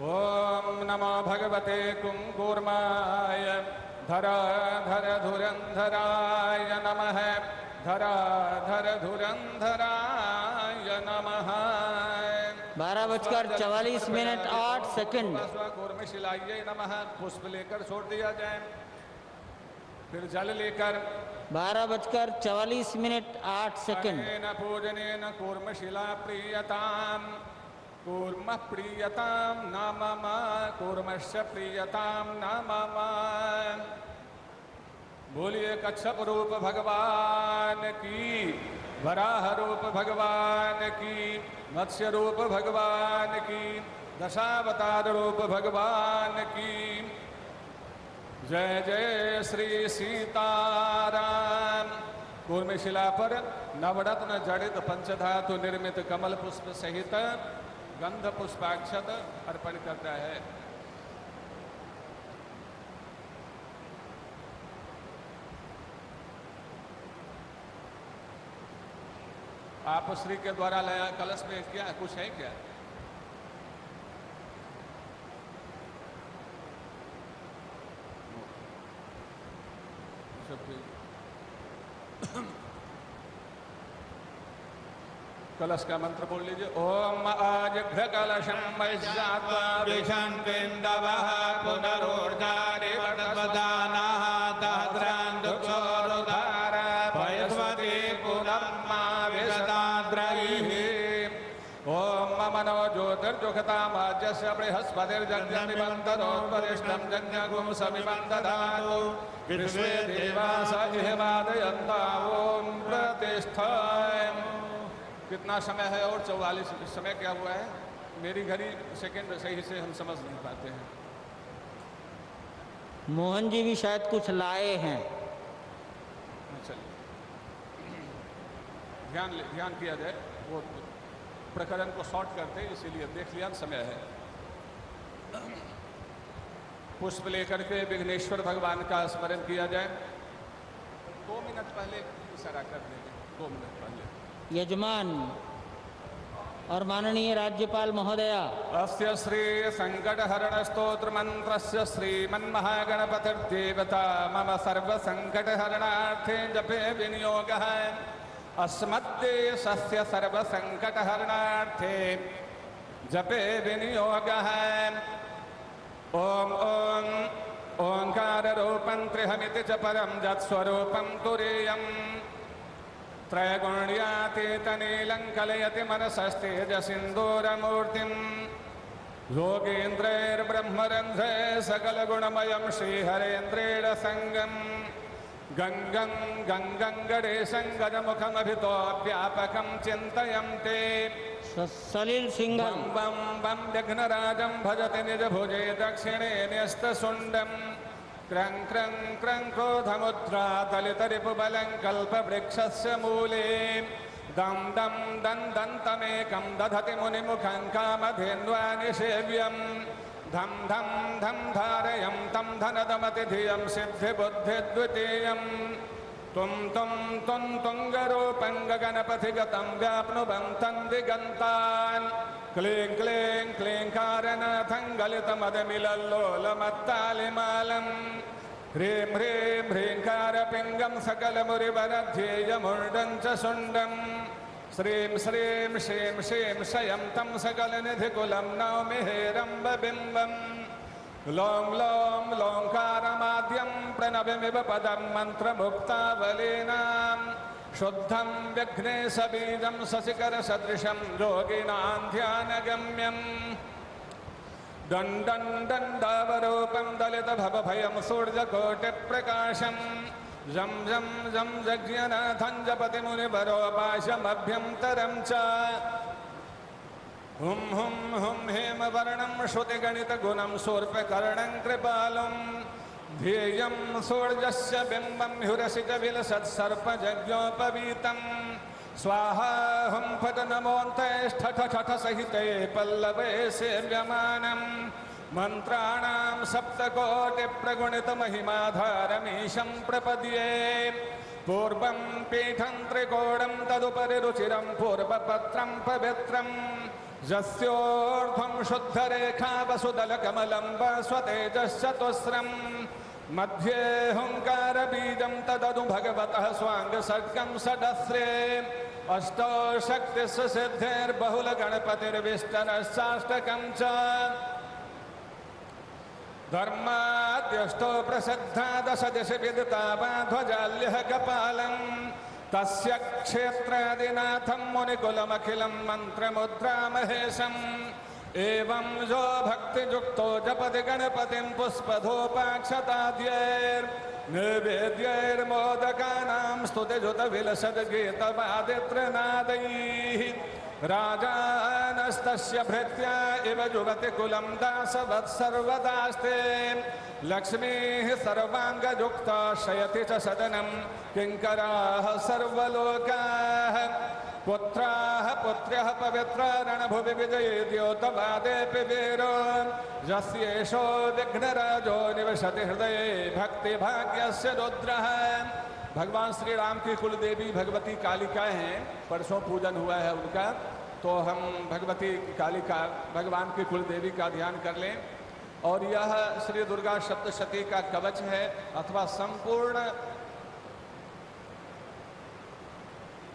ओम नमो भगवते कुंकुर्माय धराधर धुरंधराय नमः। धराधर धुरंधराय नमः। 12:44:08 कूर्मशिलायै नमः। पुष्प लेकर छोड़ दिया जाए, फिर जल लेकर 12:44:08 पूजनेन कूर्मशिला प्रीयताम। कूर्म प्रीयताम नमः। कूर्मश्च प्रीयताम नमः। बोलिए कच्छप रूप भगवान की, वराह रूप भगवान की, मत्स्य रूप भगवान की, दशावतार रूप भगवान की। जय जय श्री सीताराम। कूर्मशिला पर नवरत्न जड़ित पंचधातु निर्मित कमल पुष्प सहित गंध पुष्पाक्षत अर्पण करता है। आप श्री के द्वारा लाया कलश में क्या कुछ है क्या? कलश का मंत्र बोल लीजिए। ओम आजघ्र कलशम वैश्यात्वा विषन्विन्दवः पुनरोर्जारिवटवदानः तद्रान्दुक्षोरुधार पयस्वती पुनर्मा विशदाद्रैः। ओम मनो ज्योतिर्जुखतामाज्यस्य बृहस्पतिर्जन्यमिबन्धनोपरिष्टं जन्यगुं समिमं ददातु विश्वे देवास इहमादयन्ता ओम प्रतिष्ठाय। कितना समय है? और 44। समय क्या हुआ है? मेरी घड़ी सेकंड सही से हम समझ नहीं पाते हैं। मोहन जी भी शायद कुछ लाए हैं। चलिए ध्यान किया जाए, वो प्रकरण को शॉर्ट करते, इसीलिए देख लिया समय है। पुष्प लेकर के विघ्नेश्वर भगवान का स्मरण किया जाए। 2 मिनट पहले इशारा कर देंगे, 2 मिनट पहले। यजमान और माननीय राज्यपाल महोदया, अस्य श्री संकटहरण स्तोत्र मंत्रस्य श्रीमन्महागणपतिर्देवता मम सर्व संकटहरणार्थे जपे विनियोगः अस्मद्देशस्य सर्व संकटहरणार्थे जपे विनियोगः। ओम ओम ओंकार रूपं त्रिहमिति च परं यत्स्वरूपं तुरीयम् त्रैगुण्यातीतनीलं कलयति मनसस्तेजसिन्दूरमूर्तिम् योगीन्द्रैर्ब्रह्मरन्ध्रैः सकलगुणमयं श्रीहरेन्द्रेण सङ्गम् गङ्गं गङ्गं गणेशं गजमुखमभितो व्यापकं चिन्तयं ते सलिल सिंघल बं बं बं विघ्नराजं भजति निजभुजे दक्षिणे न्यस्तशुण्डम् क्रं क्रं क्रं क्रोधमुद्रा दलितरिपुबलं कल्पवृक्षस्य मूले दं दं दन्तमेकं दधति मुनिमुखं कामधेन्वानिसेव्यं धं धं धं धारयं तं धनदमतिधियं सिद्धिबुद्धिद्वितीयं तुं तुं तुं तुङ्गरूपं गगनपथिगतं व्याप्नुवं तं दिगन्तान् क्लीं क्लीं क्लींकारनाथं गलितमदमिलल्लोलमत्तालिमालं ह्रीं ह्रीं ह्रींकारपिङ्गं सकलमुरिवरध्येयमुण्डं च शुण्डं श्रीं श्रीं श्रीं श्रीं शयं तं सकलनिधिकुलं नौमि हेरम्बबिम्बम् लों लों लोंकारमाद्यं प्रणवमिव पदं मन्त्रमुक्तावलीनां शुद्धं विघ्नेशबीजं शशिकरसदृशं योगिनां ध्यानगम्यम् दण्डं दण्डावरूपं दलितभवभयं सूर्यकोटिप्रकाशं जं जं जं जज्ञनाथं जपति मुनिवरोपाशमभ्यन्तरं च हुं हुं हुं हेमवर्णं श्रुतिगणितगुणं शूर्पकर्णं कृपालं ध्येयं सूर्यस्य बिम्बं ह्युरसितविलसत्सर्पजज्ञोपवीतं स्वाहा हुं फट नमोऽन्तैष्ठठठसहिते पल्लवे सेव्यमानं मन्त्राणां सप्तकोटिप्रगुणितमहिमाधारमीशं प्रपद्ये पूर्वं पीठं त्रिकोणं तदुपरि रुचिरं पूर्वपत्रं पवित्रं यस्योर्ध्वं शुद्धरेखा वसुदलकमलं वस्वतेजश्चतुस्रं मध्ये हुंकारबीजं तदनु भगवतः स्वाङ्गसर्गं षडस्रे अष्टौ शक्तिस्य सिद्धिर्बहुलगणपतिर्विष्टनश्चाष्टकं च धर्माद्यष्टौ प्रसिद्धा दश दिशि विदिता ध्वजाल्यः कपालं तस्य क्षेत्रादिनाथं मुनिकुलमखिलं मन्त्रमुद्रामहेशम् एवं यो भक्तियुक्तो जपति गणपतिं पुष्पधूपाक्षताद्यैर्निवेद्यैर्मोदकानां स्तुतिजुतविलसद्गीतवादित्रनादैः राजानस्तस्य भृत्या इव युवतिकुलं दासवत्सर्वदास्ते लक्ष्मीः सर्वाङ्गयुक्ता शयति च सदनं किङ्कराः सर्वलोकाः पुत्राः पुत्र्यः पवित्रा रणभुवि विजये द्योतवादेऽपि वीरो यस्येषो विघ्नराजो निवसति हृदये भक्तिभाग्यस्य रुद्रः भगवान श्री राम की कुल देवी भगवती कालिकाएं हैं, परसों पूजन हुआ है उनका, तो हम भगवती कालिका भगवान की कुल देवी का ध्यान कर लें। और यह श्री दुर्गा सप्तशती का कवच है अथवा संपूर्ण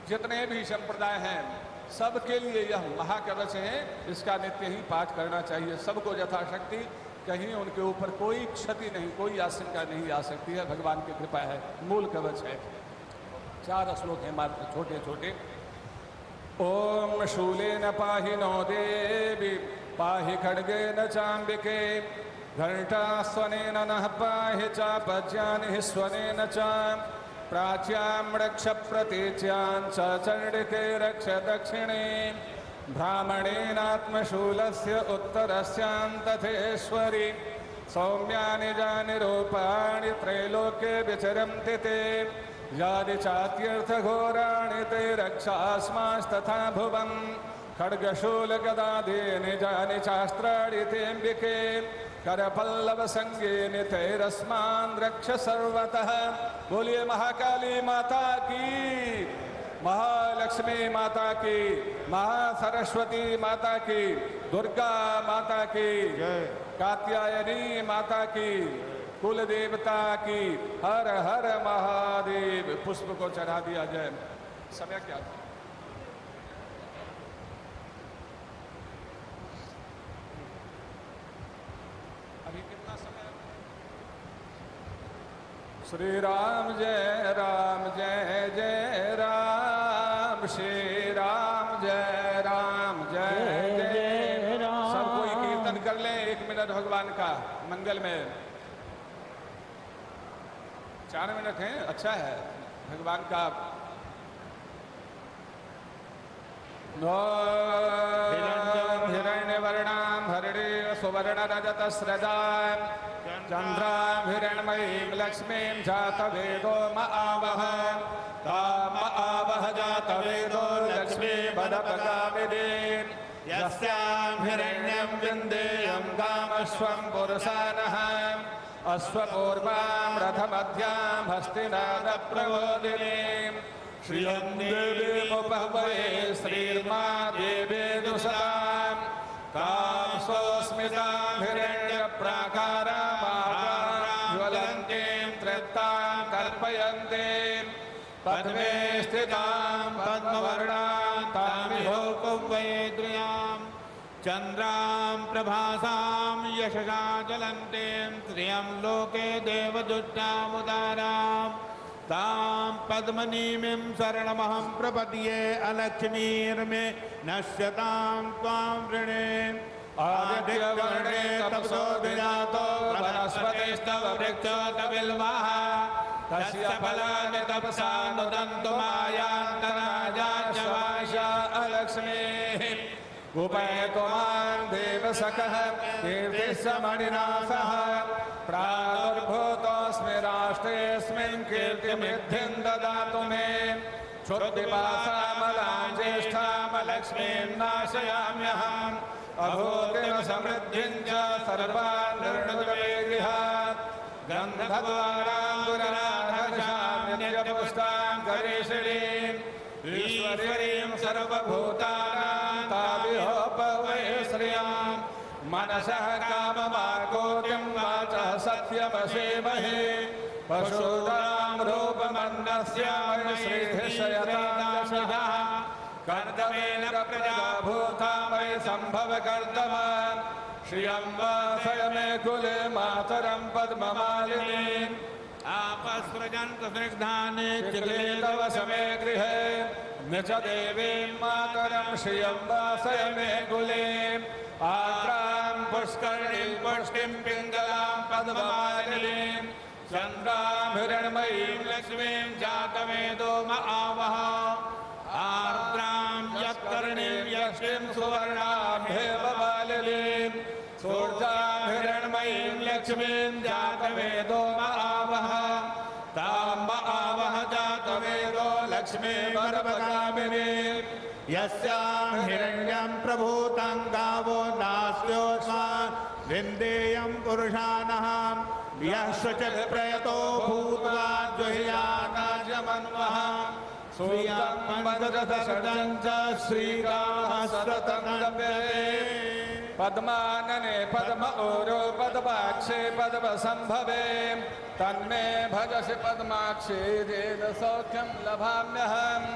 जितने भी संप्रदाय हैं सबके लिए यह महाकवच है। इसका नित्य ही पाठ करना चाहिए सबको यथाशक्ति, कहीं उनके ऊपर कोई क्षति नहीं, कोई आशंका नहीं आ सकती है, भगवान की कृपा है। मूल कवच है, 4 श्लोक हैं मात्र छोटे छोटे। ओम शूलेन पाहि नो देवी पाहि खड्गेन चाम्बिके घंटास्वनेन नः पाहि चापज्यानि स्वनेन च प्राच्यां रक्ष प्रतीच्यां च चण्डिके रक्ष दक्षिणे ब्राह्मणेनात्मशूलस्य उत्तरस्यां तथेश्वरि सौम्यानि जानि रूपाणि त्रैलोक्ये विचरन्ति ते यानि चात्यर्थघोराणि ते रक्षास्मास्तथा भुवम् खड्गशूलगदादीनि जानि चास्त्राणि तेऽम्बिके करपल्लवसंगीनि तैरस्मान् रक्ष सर्वतः। बोलिए महाकाली माता की, महालक्ष्मी माता की, महासरस्वती माता की, दुर्गा माता की, कात्यायनी माता की, कुल देवता की, हर हर महादेव। पुष्प को चढ़ा दिया जाए। समय क्या था? अभी कितना समय? श्री राम जय जय राम, श्री राम जय जय राम। सब कोई कीर्तन कर ले 1 मिनट भगवान का मंगल में। 4 मिनट है, अच्छा है भगवान का। हिरण्यवर्णां हरिणे सुवर्ण रजत स्रजां चंद्रां हिरण्मयीं लक्ष्मीं जातवेदो महावह ताम आवह जातवेदो लक्ष्मी पदपगामिनीं यस्यां हिरण्यं विन्देयं गामश्वं पुरुषानः अश्वपूर्वां रथमध्यां हस्तिनादप्रबोधिनीं श्रियं देवीमुपहवये श्रीर्मा देवेदुसतां तां सोऽस्मितां हिरण्यप्राकारां ज्वलन्तीं तृप्तां कल्पयन्तीं पद्मे स्थितां पद्मवर्णां तामिहोपवैद्र्यां चन्द्रां प्रभासां यशसा ज्वलन्तीं श्रियं लोके देवदुष्टामुदारां तां पद्मनीमिं शरणमहं प्रपद्ये अलक्ष्मीर्मे नश्यतां त्वां वृणे आदित्यवर्णे तपसो विजातो वनस्पतिस्तव वृक्षोतबिल्वः तस्य फलानि तपसा नुदन्तु मायान्तराजाच्यवाशा अलक्ष्मीः उपैतो मां देवसखः कीर्तिस्मणिना सह प्रादुर्भूतोऽस्मि राष्ट्रेऽस्मिन् कीर्तिमिद्धिं ददातु मे क्षुद्पिपासामलां ज्येष्ठामलक्ष्मीं नाशयाम्यहम् अभूतिं समृद्धिं च सर्वान् निर्णुदमे गृहात् गन्धद्वाराङ्गुराधर्षाम्यपुष्टां करीषिणीम् ईश्वरीं सर्वभूतानां ताभिहोपवये श्रियां मनसः काममार्गोतिं वाचः सत्यमसेमहे पशूनां रूपमन्नस्यामि श्रीः कर्दमेन प्रजा भूता मयि सम्भव कर्दमान् श्रियं वासय मे कुले मातरं पद्ममालिनीम् आपस्रजन्तु स्निग्धानि चिक्लेदव समे गृहे निज देवीं मातरं श्रियं वासय मे कुले आर्द्रां पुष्करणीं पुष्टिं पिङ्गलां पद्ममालिनीं चन्द्रां हिरण्मयीं लक्ष्मीं जातवेदो महावः आर्द्रां यत्कर्णीं यक्ष्मीं सुवर्णाभेवमालिनीं सूर्यां हिरण्मयीं लक्ष्मीं जातवेदो महावः तां महावः जातवेदो लक्ष्मीं वरवगामिनीं यस्यां हिरण्यं प्रभूतं गावो दास्योऽस्मान् विन्देयं पुरुषानः यः शुचिः प्रयतो भूत्वा जुह्यात् मन्वः सूर्यं वज्रधर्जं च श्रीरामः सततं जपेत् पद्मानने पद्म ऊरो पद्माक्षे पद्मसंभवे तन्मे भजसि पद्माक्षे येन सौख्यं लभाम्यहम्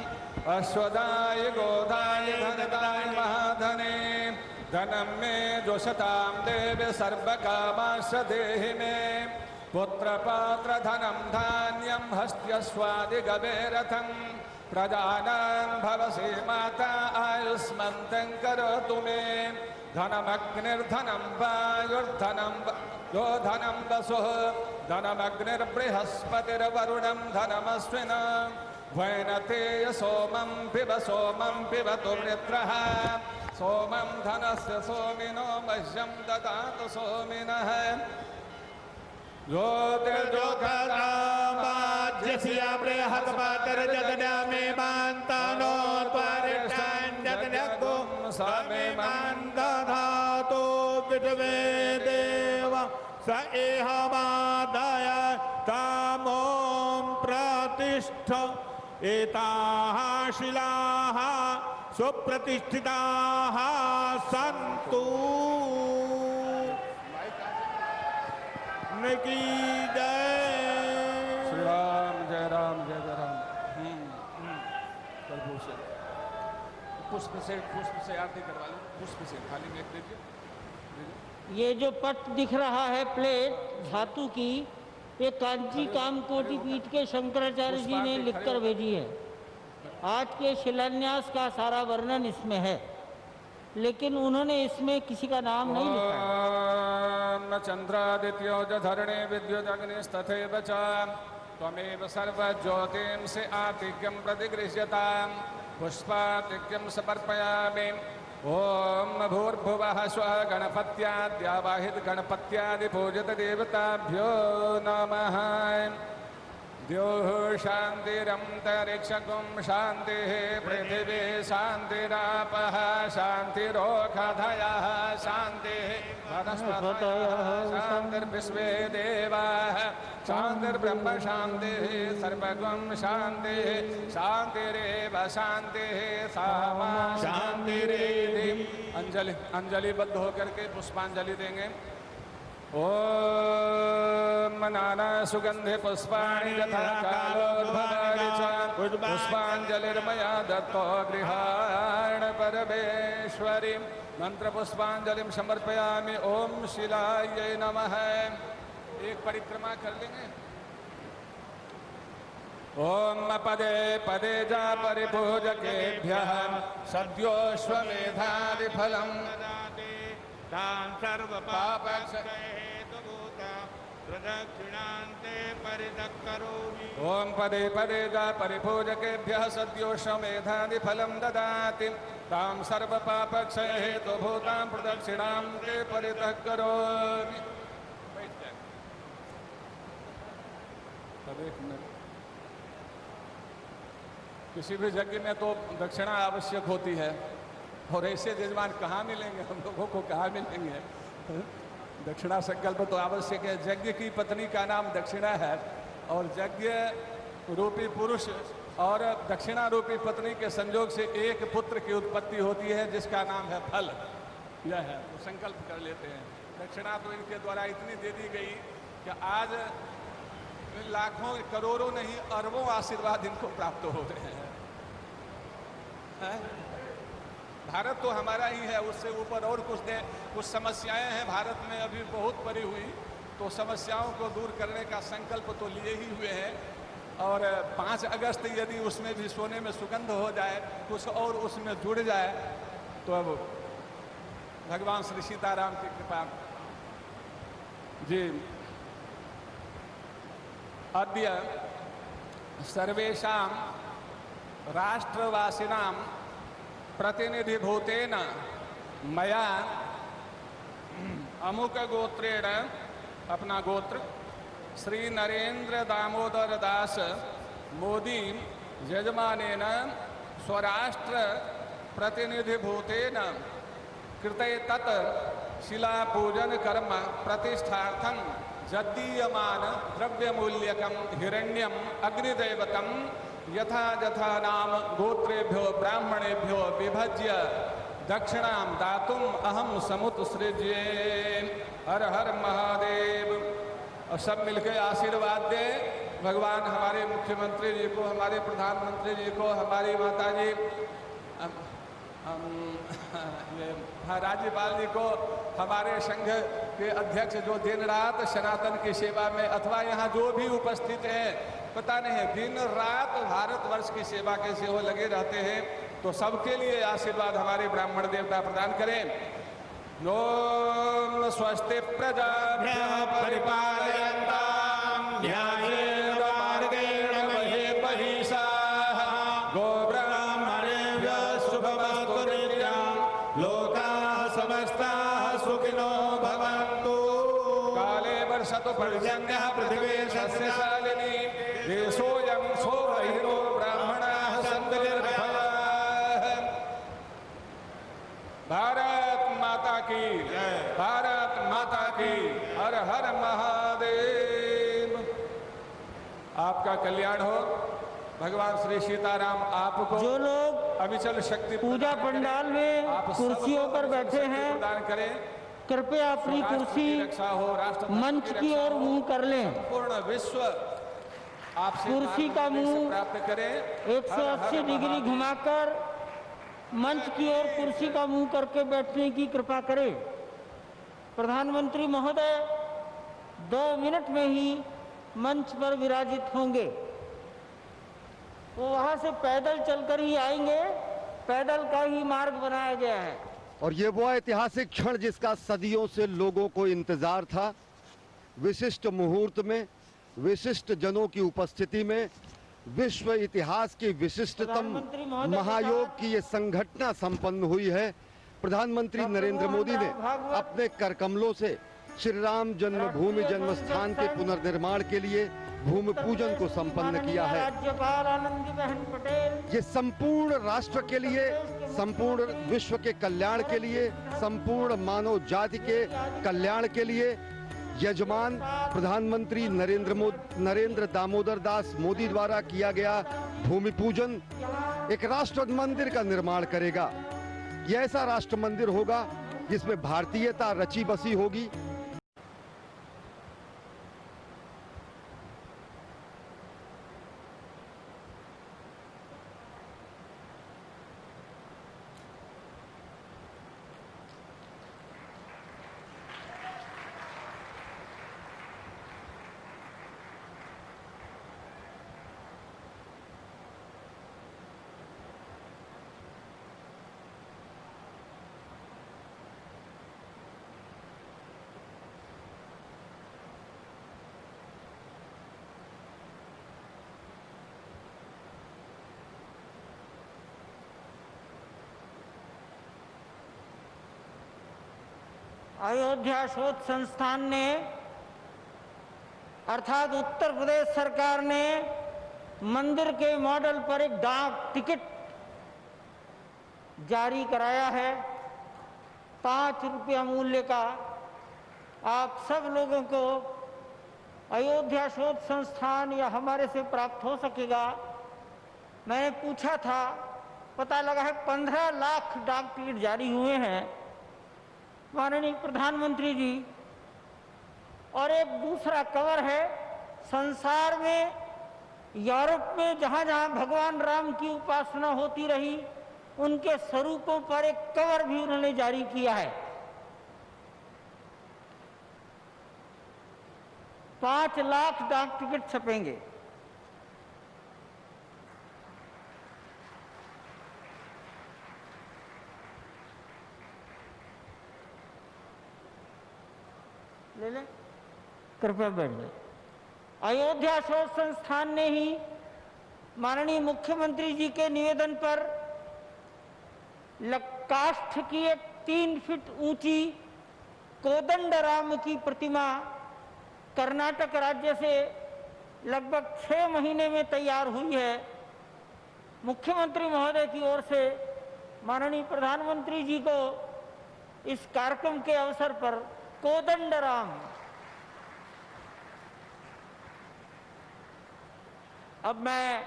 अश्वदाय गोदाय धनदाय महाधने धनं मे जोषतां देवी सर्वकामांश्च देहि मे पुत्रपात्रधनं धान्यं हस्त्यस्वादिगवेरथं प्रजानां भवसि माता आयुष्मन्तं करोतु मे धनमग्निर्धनं वायुर्धनं यो धनं वसुः धनमग्निर्बृहस्पतिर्वरुणं धनमश्विन वैनतेय सोमं पिबतु वृत्रः सोमं धनस्य सोमिनो मह्यं ददातु सोमिनः ज्योतिर्जोखरामाज्यस्य बृहस्पतिर्जगदामे मान्तानो त्वरिष्ठाञ्जगदग्गो समे मान्दधातो विद्वे देव स एहमादाय तामों प्रतिष्ठ एताः शिलाः सुप्रतिष्ठिताः सन्तु की जय। श्री राम जय राम जय जय राम। प्रभु से पुष्प से आरती करवा लो। पुष्प से खाली में दीजिए। ये जो पट दिख रहा है प्लेट धातु की, ये कांची कामकोटि पीठ के शंकराचार्य जी ने लिखकर भेजी है। आज के शिलान्यास का सारा वर्णन इसमें है, लेकिन उन्होंने इसमें किसी का नाम नहीं लिखा। चंद्रादित्यो धरणे विद्युदग्निस्तथैव च त्वमेव सर्वज्योतिंसि आतिक्यं प्रतिगृह्यतां पुष्पातिक्यं समर्पयामि। ओम भूर्भुवः स्वः गणपत्याद्यावाहित गणपत्यादि पूजित देवताभ्यो नमः। द्योः शान्तिरन्तरिक्षगुं शान्तिः पृथिवी शान्तिरापः शान्तिरोषधयः शान्तिः वनस्पतयः शान्तिर्विश्वे देवाः शान्तिर्ब्रह्म शान्तिः सर्वगुं शान्तिः शान्तिरेव शान्तिः सामा शान्तिरेधि। अंजलिबद्ध होकर के पुष्पांजलि देंगे। ओम नाना सुगंधे पुष्पाणि यथा कालोद्भवानि च पुष्पांजलिर्मया दत्तो गृहाण परमेश्वरी। मंत्र पुष्पांजलिं समर्पयामि। ओम शिलायै नमः। एक परिक्रमा कर लेंगे। ओम पदे पदे जा परिपूजकेभ्यः सद्योश्वमेधादि फलम् सर्व प्रदक्षिणान्ते परिदक्करोमि। ओम पदे पदे जा परिपूजकेभ्यः सद्योश्वमेधादि फलं ददाति तां सर्व पापक्षय हेतुभूतां प्रदक्षिणां ते परितः करोमि। किसी भी यज्ञ में तो दक्षिणा आवश्यक होती है, और ऐसे यजमान कहाँ मिलेंगे हम लोगों को, कहाँ मिलेंगे। दक्षिणा संकल्प तो आवश्यक है। यज्ञ की पत्नी का नाम दक्षिणा है, और यज्ञ रूपी पुरुष और दक्षिणा रूपी पत्नी के संयोग से एक पुत्र की उत्पत्ति होती है, जिसका नाम है फल। यह है, तो संकल्प कर लेते हैं। दक्षिणा तो इनके द्वारा इतनी दे दी गई कि आज लाखों करोड़ों नहीं अरबों आशीर्वाद इनको प्राप्त हो रहे हैं। भारत तो हमारा ही है, उससे ऊपर और कुछ समस्याएं हैं भारत में अभी बहुत पड़ी हुई, तो समस्याओं को दूर करने का संकल्प तो लिए ही हुए हैं। और 5 अगस्त यदि उसमें भी सोने में सुगंध हो जाए, कुछ और उसमें जुड़ जाए, तो अब भगवान श्री सीताराम की कृपा। जी अद्य सर्वेषां राष्ट्रवासिनां प्रतिनिधिभूतेन मया अमुक गोत्रेण, अपना गोत्र श्री नरेंद्र दामोदर दास मोदी यजमानेन स्वराष्ट्र प्रतिनिधिभूतेन कृते तत् शिलापूजन कर्म प्रतिष्ठार्थं जद्दीयमान द्रव्यमूल्यकं हिरण्यम अग्निदैवतम यथा यथा नाम गोत्रेभ्यो ब्राह्मणेभ्यो विभज्य दक्षिणां दातुम अहम समुत्सृज्ये। हर हर महादेव। और सब मिलकर आशीर्वाद दे। भगवान हमारे मुख्यमंत्री जी को, हमारे प्रधानमंत्री जी को, हमारी माता जी राज्यपाल जी को, हमारे संघ के अध्यक्ष जो दिन रात सनातन की सेवा में अथवा यहाँ जो भी उपस्थित हैं, पता नहीं दिन रात भारतवर्ष की सेवा कैसे हो लगे रहते हैं, तो सबके लिए आशीर्वाद हमारे ब्राह्मण देवता प्रदान करें। ओम स्वस्ति प्रजाभ्यः परिपालयन्तां न्यायेन मार्गेण महीं महिषाः गोब्राह्मणेभ्यः शुभमस्तु नित्यं लोकाः समस्ताः सुखिनो भवन्तु। काले वर्षतु पर्जन्यः पृथिवी सस्यशालिनी देशोऽयं शोभहीनो ब्राह्मणाः सन्तु निर्भयाः। भारत माता की, भारत माता की। हर हर महादेव। आपका कल्याण हो। भगवान श्री सीताराम आपको जो लोग अविचल शक्ति पूजा पंडाल में कुर्सियों पर बैठे हैं, प्रदान करें। कृपया अपनी कुर्सी रक्षा हो, राष्ट्र मंच की ओर मुंह कर लें। पूर्ण विश्व आपसे कुर्सी का मुंह प्राप्त करें। 180 डिग्री घुमाकर मंच की ओर कुर्सी का मुंह करके बैठने की कृपा करें। प्रधानमंत्री महोदय 2 मिनट में ही मंच पर विराजित होंगे। वो वहां से पैदल चलकर ही आएंगे, पैदल का ही मार्ग बनाया गया है। और ये वो ऐतिहासिक क्षण जिसका सदियों से लोगों को इंतजार था। विशिष्ट मुहूर्त में, विशिष्ट जनों की उपस्थिति में, विश्व इतिहास की विशिष्टतम महायोग की ये संघटना संपन्न हुई है। प्रधानमंत्री नरेंद्र मोदी ने अपने कर कमलों से श्री राम जन्मभूमि जन्म स्थान के पुनर्निर्माण के लिए भूमि पूजन को संपन्न किया है। राज्यपाल आनंदीबेन पटेल ये संपूर्ण राष्ट्र के लिए, संपूर्ण विश्व के कल्याण के लिए, संपूर्ण मानव जाति के कल्याण के लिए यजमान प्रधानमंत्री नरेंद्र दामोदर दास मोदी द्वारा किया गया भूमि पूजन एक राष्ट्र मंदिर का निर्माण करेगा। यह ऐसा राष्ट्र मंदिर होगा जिसमें भारतीयता रची बसी होगी। अयोध्या शोध संस्थान ने अर्थात उत्तर प्रदेश सरकार ने मंदिर के मॉडल पर एक डाक टिकट जारी कराया है 5 रुपया मूल्य का। आप सब लोगों को अयोध्या शोध संस्थान या हमारे से प्राप्त हो सकेगा। मैंने पूछा था, पता लगा है 15 लाख डाक टिकट जारी हुए हैं माननीय प्रधानमंत्री जी। और एक दूसरा कवर है, संसार में यूरोप में जहां जहां भगवान राम की उपासना होती रही उनके स्वरूपों पर एक कवर भी उन्होंने जारी किया है। 5 लाख डाक टिकट छपेंगे। ले ले, कृपया बैठ जाए। अयोध्या शोध संस्थान ने ही माननीय मुख्यमंत्री जी के निवेदन पर काष्ठ की एक 3 फीट ऊंची कोदंडराम की प्रतिमा कर्नाटक राज्य से लगभग 6 महीने में तैयार हुई है। मुख्यमंत्री महोदय की ओर से माननीय प्रधानमंत्री जी को इस कार्यक्रम के अवसर पर कोदंडराम अब मैं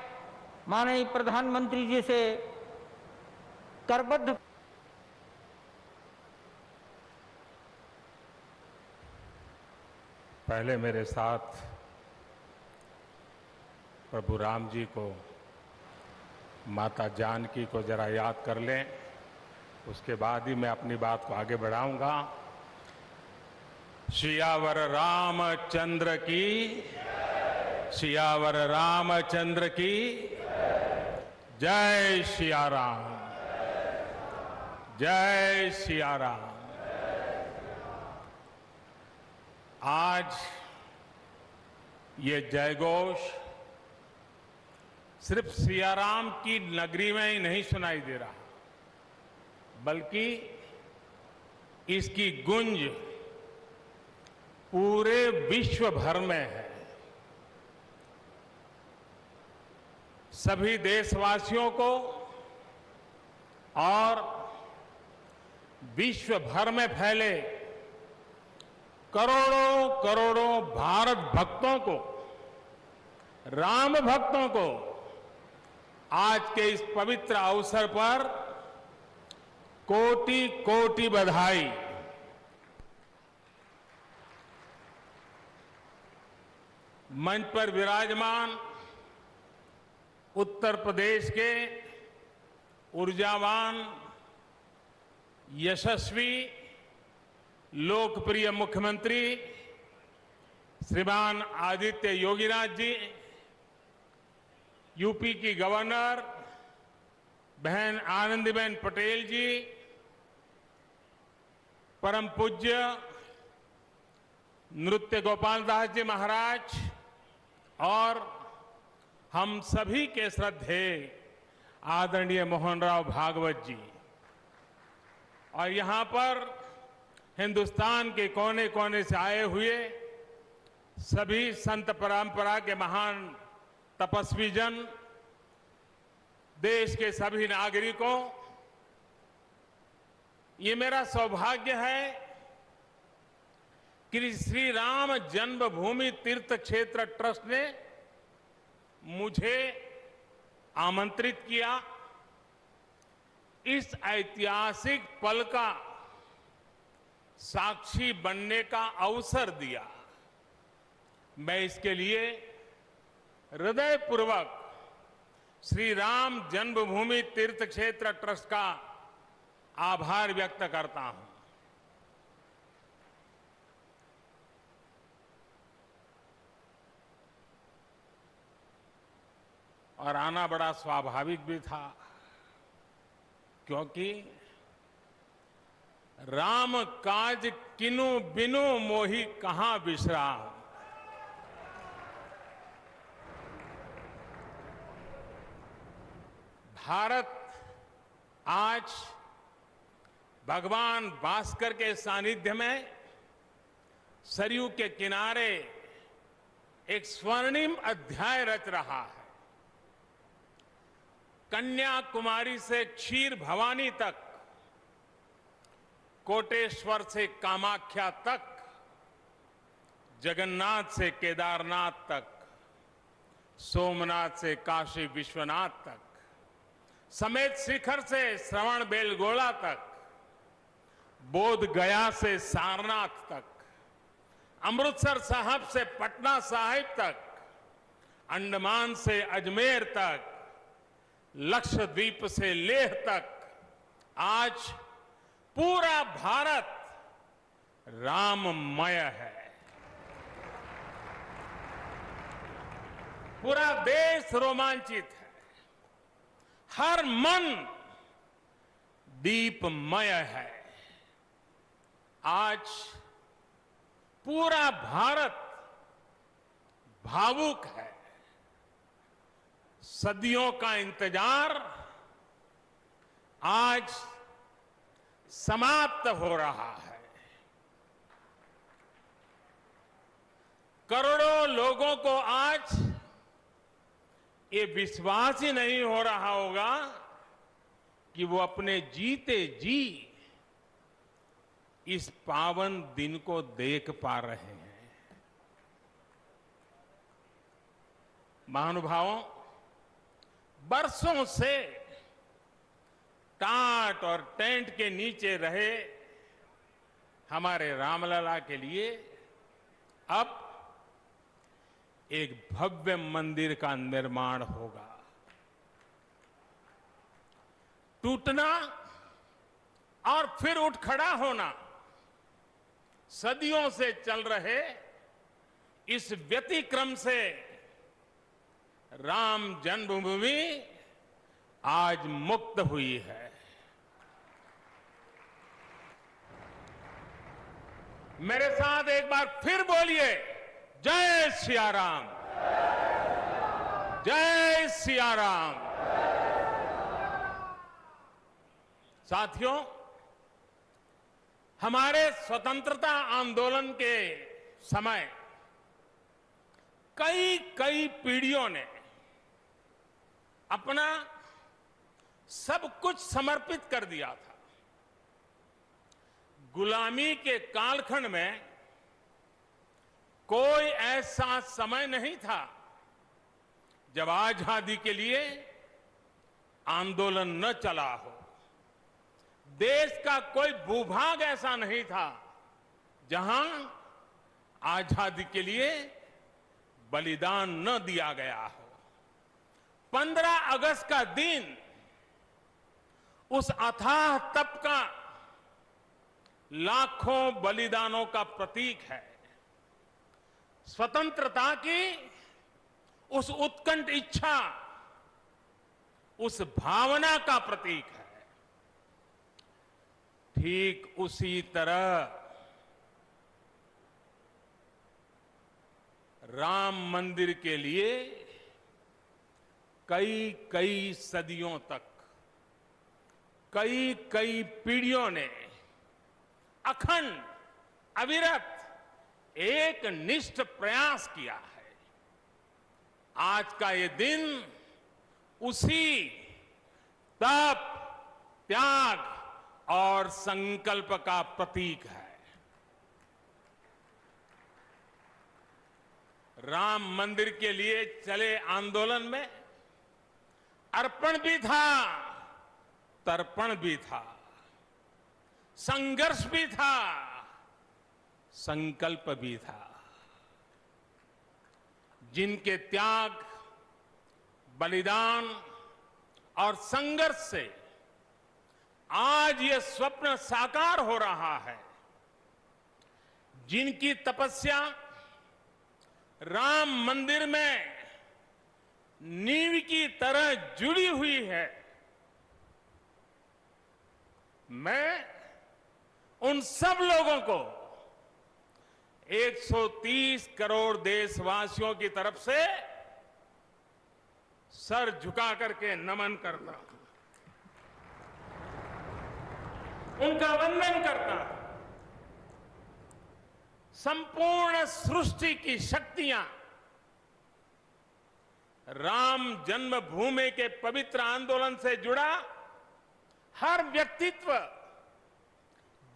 माननीय प्रधानमंत्री जी से करबद्ध पहले मेरे साथ प्रभु राम जी को, माता जानकी को जरा याद कर लें, उसके बाद ही मैं अपनी बात को आगे बढ़ाऊंगा। सियावर रामचंद्र की, सियावर रामचंद्र की जय सिया राम, जय सिया राम। आज ये जयघोष सिर्फ सियाराम की नगरी में ही नहीं सुनाई दे रहा, बल्कि इसकी गूंज पूरे विश्व भर में है। सभी देशवासियों को और विश्व भर में फैले करोड़ों करोड़ों भारत भक्तों को, राम भक्तों को आज के इस पवित्र अवसर पर कोटि कोटि बधाई। मंच पर विराजमान उत्तर प्रदेश के ऊर्जावान, यशस्वी, लोकप्रिय मुख्यमंत्री श्रीमान आदित्य योगीनाथ जी, यूपी की गवर्नर बहन आनंदीबेन पटेल जी, परम पूज्य नृत्य गोपाल दास जी महाराज और हम सभी के श्रद्धेय आदरणीय मोहनराव भागवत जी, और यहां पर हिंदुस्तान के कोने कोने से आए हुए सभी संत परंपरा के महान तपस्वी जन, देश के सभी नागरिकों, ये मेरा सौभाग्य है कि श्री राम जन्मभूमि तीर्थ क्षेत्र ट्रस्ट ने मुझे आमंत्रित किया, इस ऐतिहासिक पल का साक्षी बनने का अवसर दिया। मैं इसके लिए हृदयपूर्वक श्री राम जन्मभूमि तीर्थ क्षेत्र ट्रस्ट का आभार व्यक्त करता हूं। और आना बड़ा स्वाभाविक भी था, क्योंकि राम काज किनु बिनु मोहि कहां बिसराम। भारत आज भगवान भास्कर के सानिध्य में सरयू के किनारे एक स्वर्णिम अध्याय रच रहा है। कन्याकुमारी से क्षीर भवानी तक, कोटेश्वर से कामाख्या तक, जगन्नाथ से केदारनाथ तक, सोमनाथ से काशी विश्वनाथ तक, समेत शिखर से श्रवण बेलगोला तक, बोध गया से सारनाथ तक, अमृतसर साहब से पटना साहिब तक, अंडमान से अजमेर तक, लक्षद्वीप से लेह तक, आज पूरा भारत राममय है। पूरा देश रोमांचित है, हर मन दीपमय है। आज पूरा भारत भावुक है। सदियों का इंतजार आज समाप्त हो रहा है। करोड़ों लोगों को आज ये विश्वास ही नहीं हो रहा होगा कि वो अपने जीते जी इस पावन दिन को देख पा रहे हैं। महानुभावों, बरसों से टाट और टेंट के नीचे रहे हमारे रामलला के लिए अब एक भव्य मंदिर का निर्माण होगा। टूटना और फिर उठ खड़ा होना सदियों से चल रहे इस व्यतिक्रम से राम जन्मभूमि आज मुक्त हुई है। मेरे साथ एक बार फिर बोलिए, जय सिया राम, जय सिया राम। साथियों, हमारे स्वतंत्रता आंदोलन के समय कई पीढ़ियों ने अपना सब कुछ समर्पित कर दिया था। गुलामी के कालखंड में कोई ऐसा समय नहीं था जब आजादी के लिए आंदोलन न चला हो। देश का कोई भूभाग ऐसा नहीं था जहां आजादी के लिए बलिदान न दिया गया हो। 15 अगस्त का दिन उस अथाह तप का लाखों बलिदानों का प्रतीक है। स्वतंत्रता की उस उत्कंठ इच्छा, उस भावना का प्रतीक है। ठीक उसी तरह राम मंदिर के लिए कई सदियों तक कई पीढ़ियों ने अखंड अविरत एक निष्ठ प्रयास किया है। आज का ये दिन उसी तप, त्याग और संकल्प का प्रतीक है। राम मंदिर के लिए चले आंदोलन में अर्पण भी था, तर्पण भी था, संघर्ष भी था, संकल्प भी था। जिनके त्याग, बलिदान और संघर्ष से आज ये स्वप्न साकार हो रहा है, जिनकी तपस्या राम मंदिर में नींव की तरह जुड़ी हुई है, मैं उन सब लोगों को 130 करोड़ देशवासियों की तरफ से सर झुका करके नमन करता हूं, उनका वंदन करता हूं। संपूर्ण सृष्टि की शक्तियां राम जन्मभूमि के पवित्र आंदोलन से जुड़ा हर व्यक्तित्व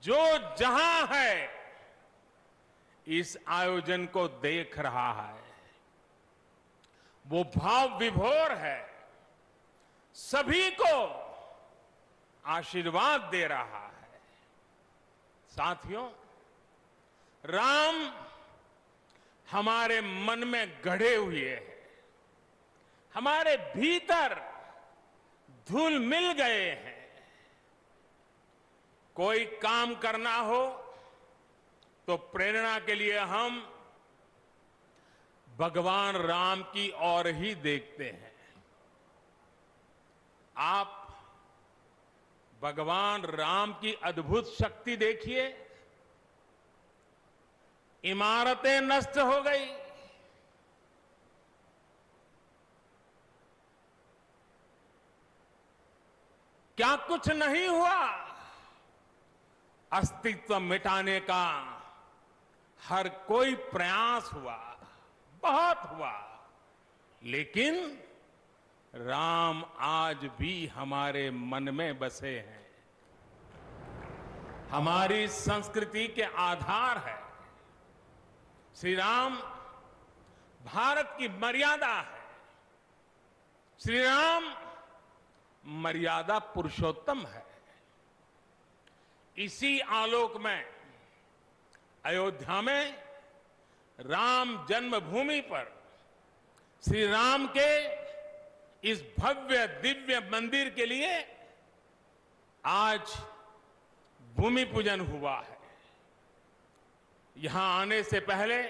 जो जहां है इस आयोजन को देख रहा है, वो भाव विभोर है, सभी को आशीर्वाद दे रहा है। साथियों, राम हमारे मन में गढ़े हुए हैं, हमारे भीतर धुल मिल गए हैं। कोई काम करना हो तो प्रेरणा के लिए हम भगवान राम की ओर ही देखते हैं। आप भगवान राम की अद्भुत शक्ति देखिए। इमारतें नष्ट हो गई, क्या कुछ नहीं हुआ? अस्तित्व मिटाने का हर कोई प्रयास हुआ, बहुत हुआ, लेकिन राम आज भी हमारे मन में बसे हैं, हमारी संस्कृति के आधार है। श्री राम भारत की मर्यादा है, श्री राम मर्यादा पुरुषोत्तम है। इसी आलोक में अयोध्या में राम जन्मभूमि पर श्री राम के इस भव्य दिव्य मंदिर के लिए आज भूमि पूजन हुआ है। यहां आने से पहले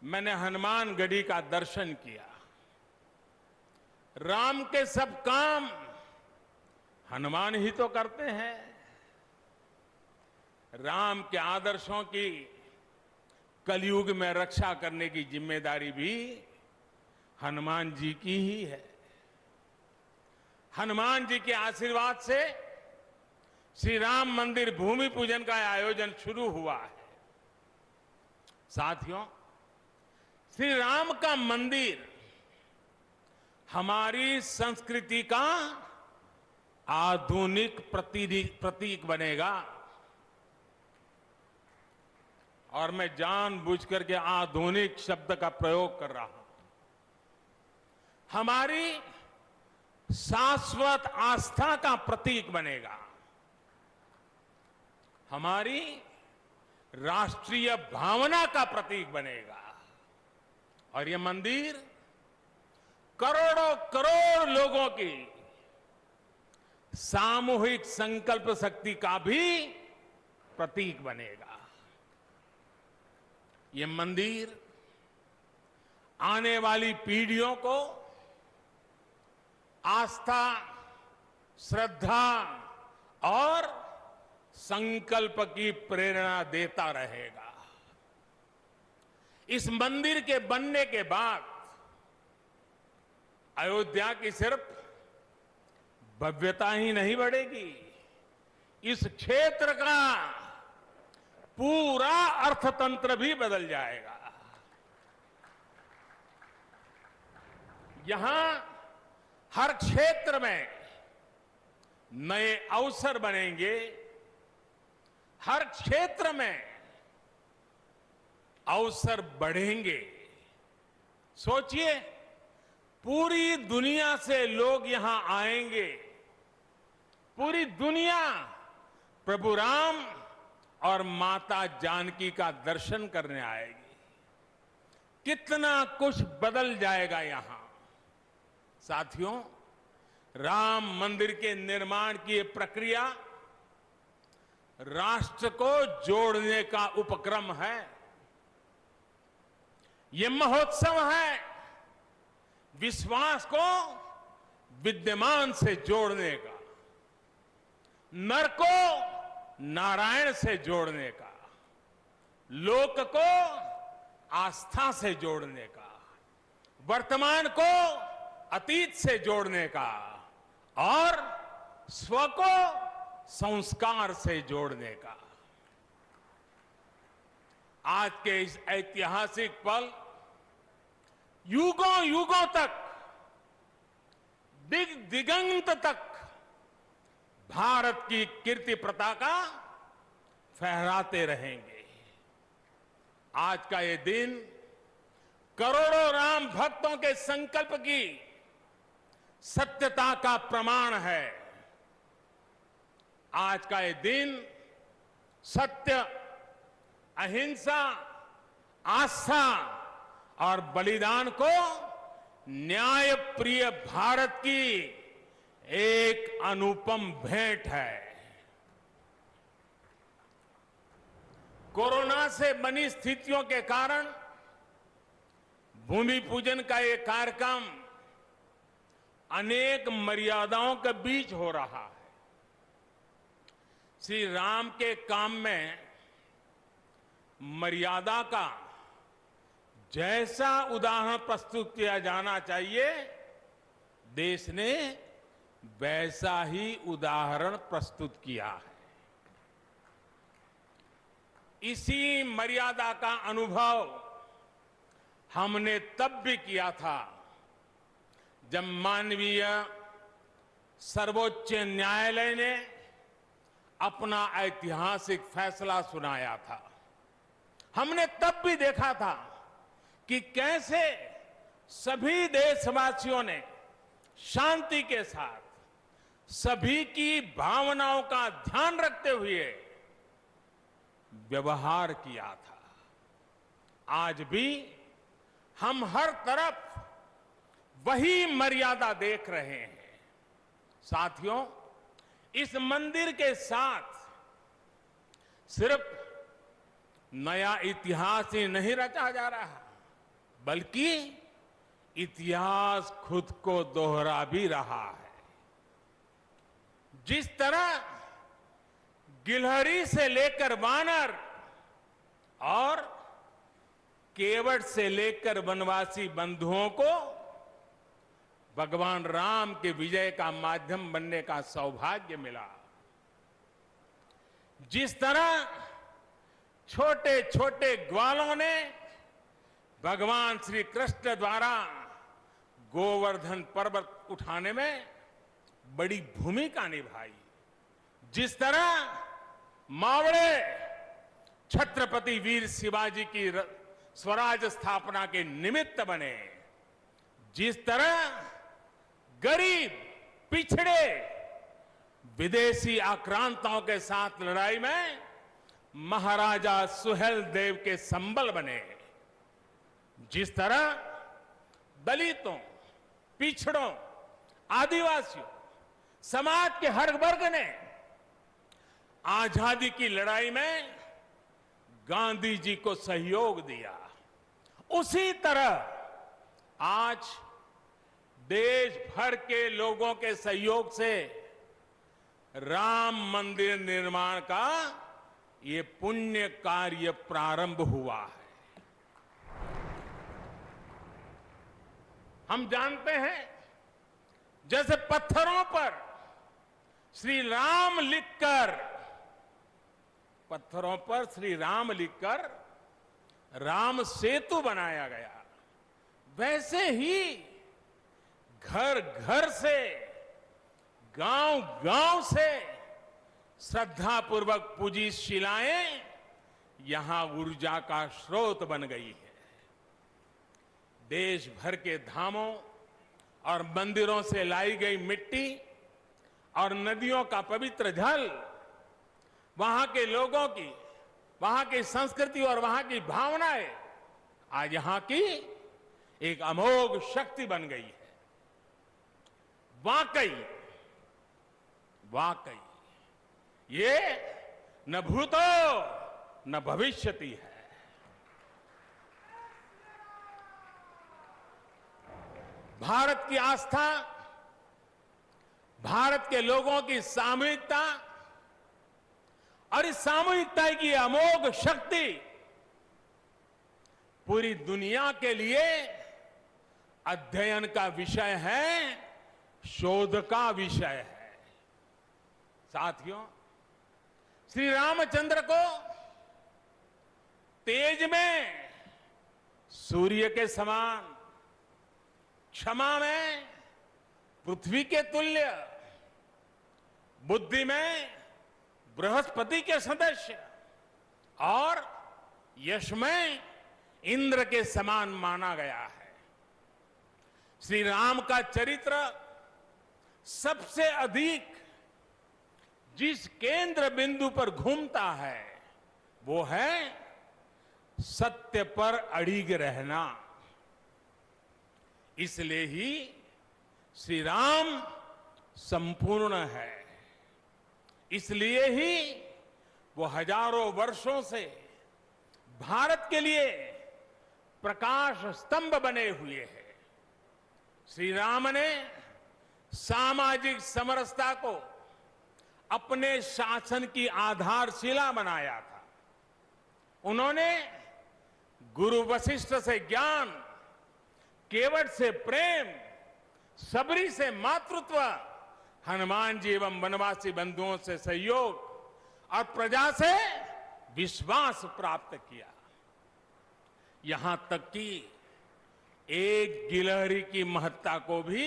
मैंने हनुमानगढ़ी का दर्शन किया। राम के सब काम हनुमान ही तो करते हैं। राम के आदर्शों की कलयुग में रक्षा करने की जिम्मेदारी भी हनुमान जी की ही है। हनुमान जी के आशीर्वाद से श्री राम मंदिर भूमि पूजन का आयोजन शुरू हुआ है। साथियों, श्री राम का मंदिर हमारी संस्कृति का आधुनिक प्रतीक बनेगा। और मैं जानबूझकर के आधुनिक शब्द का प्रयोग कर रहा हूं। हमारी शाश्वत आस्था का प्रतीक बनेगा। हमारी राष्ट्रीय भावना का प्रतीक बनेगा। और यह मंदिर करोड़ों करोड़ लोगों की सामूहिक संकल्प शक्ति का भी प्रतीक बनेगा। यह मंदिर आने वाली पीढ़ियों को आस्था, श्रद्धा और संकल्प की प्रेरणा देता रहेगा। इस मंदिर के बनने के बाद अयोध्या की सिर्फ भव्यता ही नहीं बढ़ेगी, इस क्षेत्र का पूरा अर्थतंत्र भी बदल जाएगा। यहां हर क्षेत्र में नए अवसर बनेंगे। हर क्षेत्र में अवसर बढ़ेंगे। सोचिए, पूरी दुनिया से लोग यहां आएंगे। पूरी दुनिया प्रभु राम और माता जानकी का दर्शन करने आएगी। कितना कुछ बदल जाएगा यहां। साथियों, राम मंदिर के निर्माण की ये प्रक्रिया राष्ट्र को जोड़ने का उपक्रम है। ये महोत्सव है विश्वास को विद्यमान से जोड़ने का, नर को नारायण से जोड़ने का, लोक को आस्था से जोड़ने का, वर्तमान को अतीत से जोड़ने का और स्व को संस्कार से जोड़ने का। आज के इस ऐतिहासिक पल युगों युगों तक, दिगंत तक भारत की कीर्ति पताका फहराते रहेंगे। आज का ये दिन करोड़ों राम भक्तों के संकल्प की सत्यता का प्रमाण है। आज का ये दिन सत्य, अहिंसा, आस्था और बलिदान को न्याय प्रिय भारत की एक अनुपम भेंट है। कोरोना से बनी स्थितियों के कारण भूमि पूजन का ये कार्यक्रम अनेक मर्यादाओं के बीच हो रहा है। श्री राम के काम में मर्यादा का जैसा उदाहरण प्रस्तुत किया जाना चाहिए, देश ने वैसा ही उदाहरण प्रस्तुत किया है। इसी मर्यादा का अनुभव हमने तब भी किया था जब मानवीय सर्वोच्च न्यायालय ने अपना ऐतिहासिक फैसला सुनाया था। हमने तब भी देखा था कि कैसे सभी देशवासियों ने शांति के साथ सभी की भावनाओं का ध्यान रखते हुए व्यवहार किया था। आज भी हम हर तरफ वही मर्यादा देख रहे हैं। साथियों, इस मंदिर के साथ सिर्फ नया इतिहास ही नहीं रचा जा रहा, बल्कि इतिहास खुद को दोहरा भी रहा है। जिस तरह गिलहरी से लेकर वानर और केवट से लेकर वनवासी बंधुओं को भगवान राम के विजय का माध्यम बनने का सौभाग्य मिला, जिस तरह छोटे छोटे ग्वालों ने भगवान श्री कृष्ण द्वारा गोवर्धन पर्वत उठाने में बड़ी भूमिका निभाई, जिस तरह मावड़े छत्रपति वीर शिवाजी की स्वराज स्थापना के निमित्त बने, जिस तरह गरीब पिछड़े विदेशी आक्रांताओं के साथ लड़ाई में महाराजा सुहेल देव के संबल बने, जिस तरह दलितों, पिछड़ों, आदिवासियों, समाज के हर वर्ग ने आजादी की लड़ाई में गांधी जी को सहयोग दिया, उसी तरह आज देश भर के लोगों के सहयोग से राम मंदिर निर्माण का ये पुण्य कार्य प्रारंभ हुआ है। हम जानते हैं, जैसे पत्थरों पर श्री राम लिखकर, पत्थरों पर श्री राम लिखकर राम सेतु बनाया गया, वैसे ही घर घर से, गांव गांव से श्रद्धापूर्वक पूजी शिलाएं यहां ऊर्जा का स्रोत बन गई है। देश भर के धामों और मंदिरों से लाई गई मिट्टी और नदियों का पवित्र जल वहां के लोगों की, वहां की संस्कृति और वहां की भावनाएं आज यहां की एक अमोघ शक्ति बन गई है। वाकई वाकई ये न भूतो न भविष्यति है। भारत की आस्था, भारत के लोगों की सामूहिकता और इस सामूहिकता की अमोघ शक्ति पूरी दुनिया के लिए अध्ययन का विषय है, शोध का विषय है। साथियों, श्री रामचंद्र को तेज में सूर्य के समान, क्षमा में पृथ्वी के तुल्य, बुद्धि में बृहस्पति के सदस्य और यश में इंद्र के समान माना गया है। श्री राम का चरित्र सबसे अधिक जिस केंद्र बिंदु पर घूमता है वो है सत्य पर अड़िग रहना। इसलिए ही श्री राम संपूर्ण है, इसलिए ही वो हजारों वर्षों से भारत के लिए प्रकाश स्तंभ बने हुए हैं। श्री राम ने सामाजिक समरसता को अपने शासन की आधारशिला बनाया था। उन्होंने गुरु वशिष्ठ से ज्ञान, केवट से प्रेम, सबरी से मातृत्व, हनुमान जी एवं वनवासी बंधुओं से सहयोग और प्रजा से विश्वास प्राप्त किया। यहां तक कि एक गिलहरी की महत्ता को भी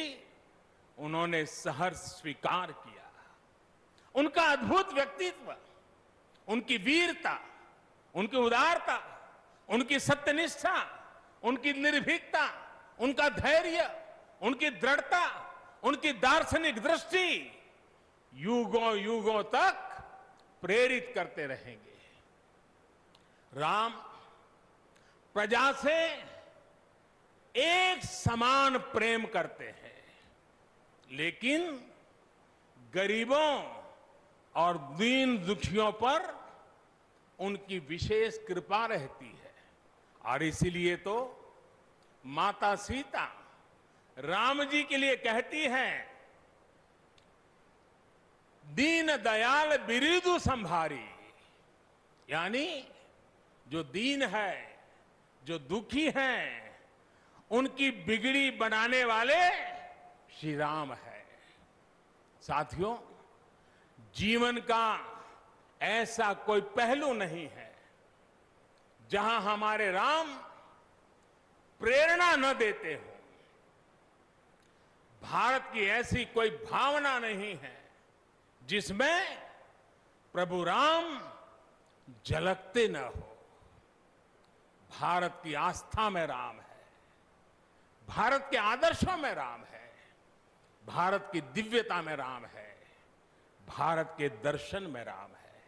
उन्होंने सहर्ष स्वीकार किया। उनका अद्भुत व्यक्तित्व, उनकी वीरता, उनकी उदारता, उनकी सत्यनिष्ठा, उनकी निर्भीकता उनका धैर्य, उनकी दृढ़ता, उनकी दार्शनिक दृष्टि युगों युगों तक प्रेरित करते रहेंगे। राम प्रजा से एक समान प्रेम करते हैं, लेकिन गरीबों और दीन दुखियों पर उनकी विशेष कृपा रहती है। और इसीलिए तो माता सीता राम जी के लिए कहती हैं, दीन दयाल बिरिदु संभारी, यानी जो दीन है, जो दुखी हैं, उनकी बिगड़ी बनाने वाले श्री राम है। साथियों, जीवन का ऐसा कोई पहलू नहीं है जहां हमारे राम प्रेरणा न देते हो। भारत की ऐसी कोई भावना नहीं है जिसमें प्रभु राम झलकते न हो। भारत की आस्था में राम है, भारत के आदर्शों में राम है, भारत की दिव्यता में राम है, भारत के दर्शन में राम है।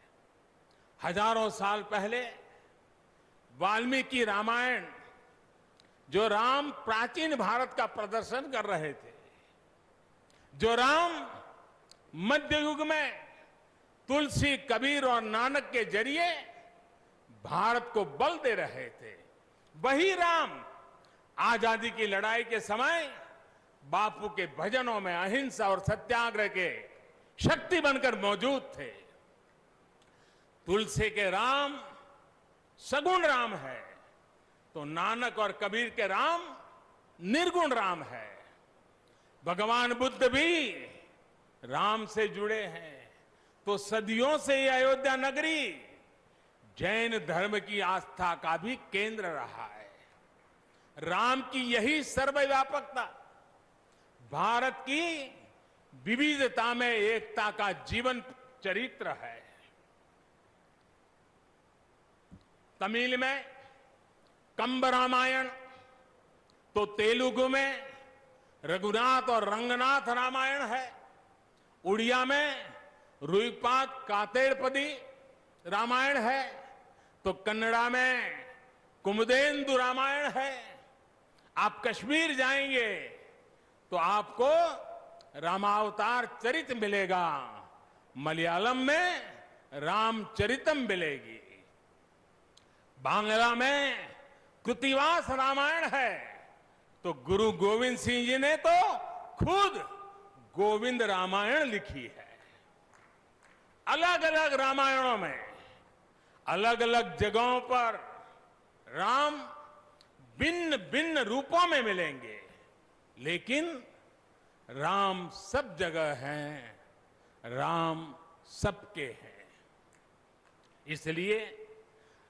हजारों साल पहले वाल्मीकि रामायण, जो राम प्राचीन भारत का प्रदर्शन कर रहे थे, जो राम मध्य युग में तुलसी, कबीर और नानक के जरिए भारत को बल दे रहे थे, वही राम आजादी की लड़ाई के समय बापू के भजनों में अहिंसा और सत्याग्रह के शक्ति बनकर मौजूद थे। तुलसी के राम सगुण राम है, तो नानक और कबीर के राम निर्गुण राम है। भगवान बुद्ध भी राम से जुड़े हैं, तो सदियों से ये अयोध्या नगरी जैन धर्म की आस्था का भी केंद्र रहा है। राम की यही सर्वव्यापकता भारत की विविधता में एकता का जीवन चरित्र है। तमिल में कंब रामायण, तो तेलुगु में रघुनाथ और रंगनाथ रामायण है। उड़िया में रुईपात कातेड़पदी रामायण है, तो कन्नड़ा में कुमुदेंदु रामायण है। आप कश्मीर जाएंगे तो आपको रामावतार चरित मिलेगा, मलयालम में रामचरितम मिलेगी, बांग्ला में कृतिवास रामायण है, तो गुरु गोविंद सिंह जी ने तो खुद गोविंद रामायण लिखी है। अलग अलग रामायणों में अलग अलग जगहों पर राम भिन्न भिन्न रूपों में मिलेंगे, लेकिन राम सब जगह हैं, राम सबके हैं। इसलिए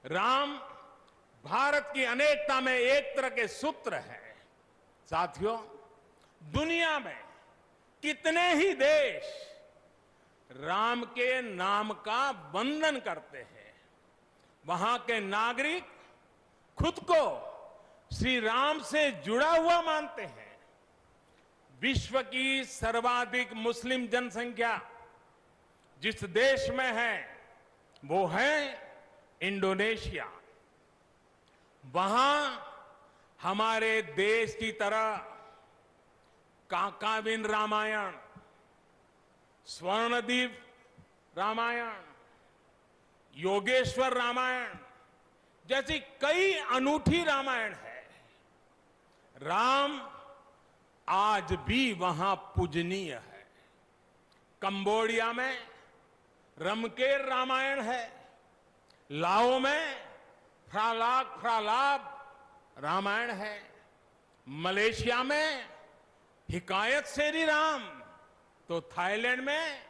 राम भारत की अनेकता में एक तरह के सूत्र है। साथियों, दुनिया में कितने ही देश राम के नाम का वंदन करते हैं, वहां के नागरिक खुद को श्री राम से जुड़ा हुआ मानते हैं। विश्व की सर्वाधिक मुस्लिम जनसंख्या जिस देश में है वो है इंडोनेशिया। वहां हमारे देश की तरह काकाविन रामायण, स्वर्णदीप रामायण, योगेश्वर रामायण जैसी कई अनूठी रामायण है। राम आज भी वहां पूजनीय है। कंबोडिया में रमकेर रामायण है, लाओ में फ्रालाब रामायण है, मलेशिया में हिकायत सेरी राम, तो थाईलैंड में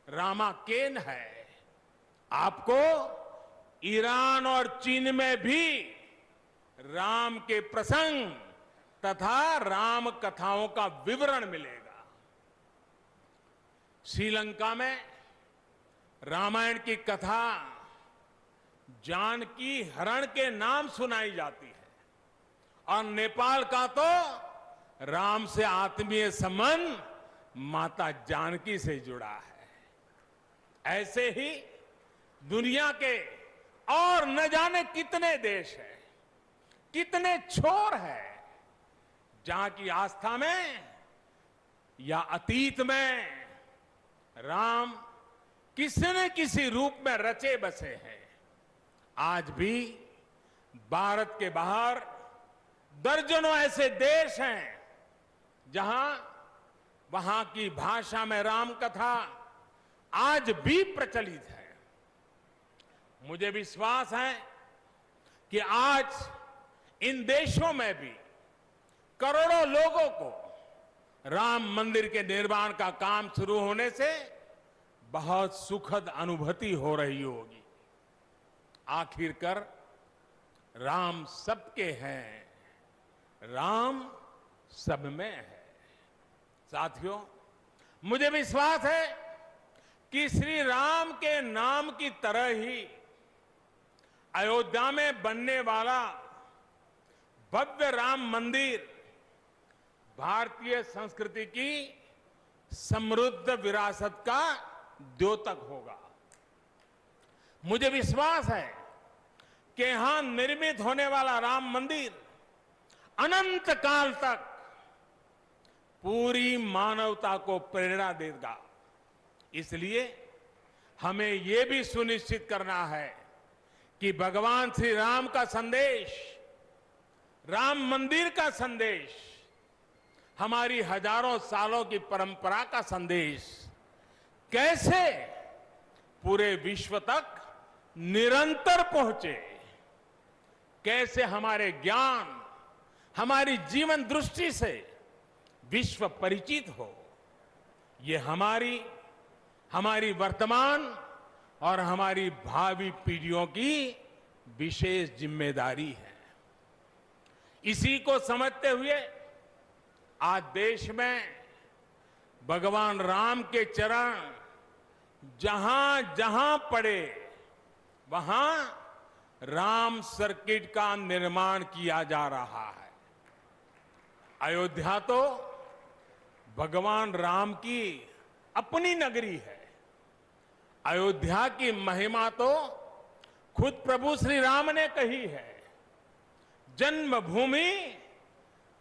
रामाकेन है। आपको ईरान और चीन में भी राम के प्रसंग तथा राम कथाओं का विवरण मिलेगा। श्रीलंका में रामायण की कथा जानकी हरण के नाम सुनाई जाती है, और नेपाल का तो राम से आत्मीय संबंध माता जानकी से जुड़ा है। ऐसे ही दुनिया के और न जाने कितने देश हैं, कितने छोर हैं, जहां की आस्था में या अतीत में राम किसी न किसी रूप में रचे बसे हैं। आज भी भारत के बाहर दर्जनों ऐसे देश हैं जहां वहां की भाषा में राम कथा आज भी प्रचलित है। मुझे विश्वास है कि आज इन देशों में भी करोड़ों लोगों को राम मंदिर के निर्माण का काम शुरू होने से बहुत सुखद अनुभूति हो रही होगी। आखिरकार राम सबके हैं, राम सब में है। साथियों, मुझे विश्वास है कि श्री राम के नाम की तरह ही अयोध्या में बनने वाला भव्य राम मंदिर भारतीय संस्कृति की समृद्ध विरासत का द्योतक होगा। मुझे विश्वास है कि यहां निर्मित होने वाला राम मंदिर अनंत काल तक पूरी मानवता को प्रेरणा देगा। इसलिए हमें यह भी सुनिश्चित करना है कि भगवान श्री राम का संदेश, राम मंदिर का संदेश, हमारी हजारों सालों की परंपरा का संदेश कैसे पूरे विश्व तक निरंतर पहुंचे, कैसे हमारे ज्ञान, हमारी जीवन दृष्टि से विश्व परिचित हो, ये हमारी वर्तमान और हमारी भावी पीढ़ियों की विशेष जिम्मेदारी है। इसी को समझते हुए आज देश में भगवान राम के चरण जहां जहां पड़े वहां राम सर्किट का निर्माण किया जा रहा है। अयोध्या तो भगवान राम की अपनी नगरी है। अयोध्या की महिमा तो खुद प्रभु श्री राम ने कही है, जन्मभूमि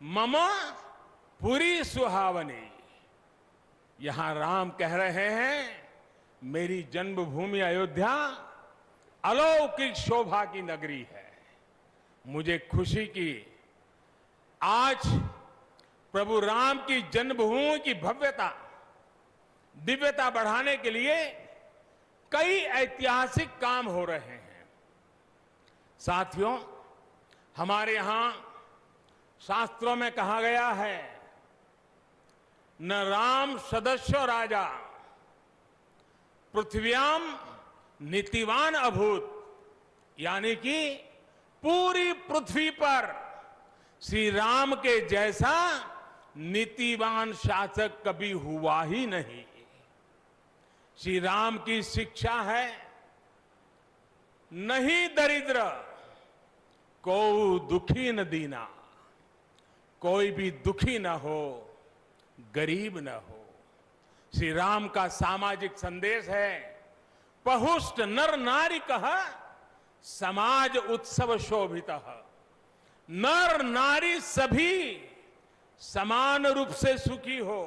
मम पुरी सुहावनी। यहां राम कह रहे हैं, मेरी जन्मभूमि अयोध्या अलौकिक शोभा की नगरी है। मुझे खुशी की आज प्रभु राम की जन्मभूमि की भव्यता, दिव्यता बढ़ाने के लिए कई ऐतिहासिक काम हो रहे हैं। साथियों, हमारे यहां शास्त्रों में कहा गया है, न राम सदस्यो राजा पृथ्व्याम नीतिवान अभूत, यानी कि पूरी पृथ्वी पर श्री राम के जैसा नीतिवान शासक कभी हुआ ही नहीं। श्री राम की शिक्षा है, नहीं दरिद्र को दुखी न दीना, कोई भी दुखी न हो, गरीब न हो। श्री राम का सामाजिक संदेश है, पहुष्ट नर नारी कह समाज उत्सव शोभित। नर नारी सभी समान रूप से सुखी हो,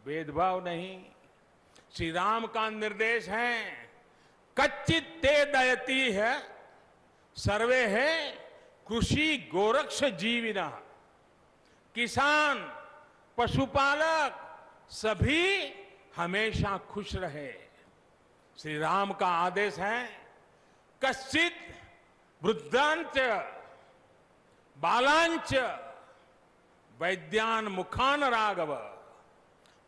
भेदभाव नहीं। श्री राम का निर्देश है, कच्चित ते दयती है सर्वे है कृषि गोरक्ष जीविना। किसान, पशुपालक सभी हमेशा खुश रहे। श्री राम का आदेश है, कश्चित वृद्धांच बालांच वैद्यान मुखान राघव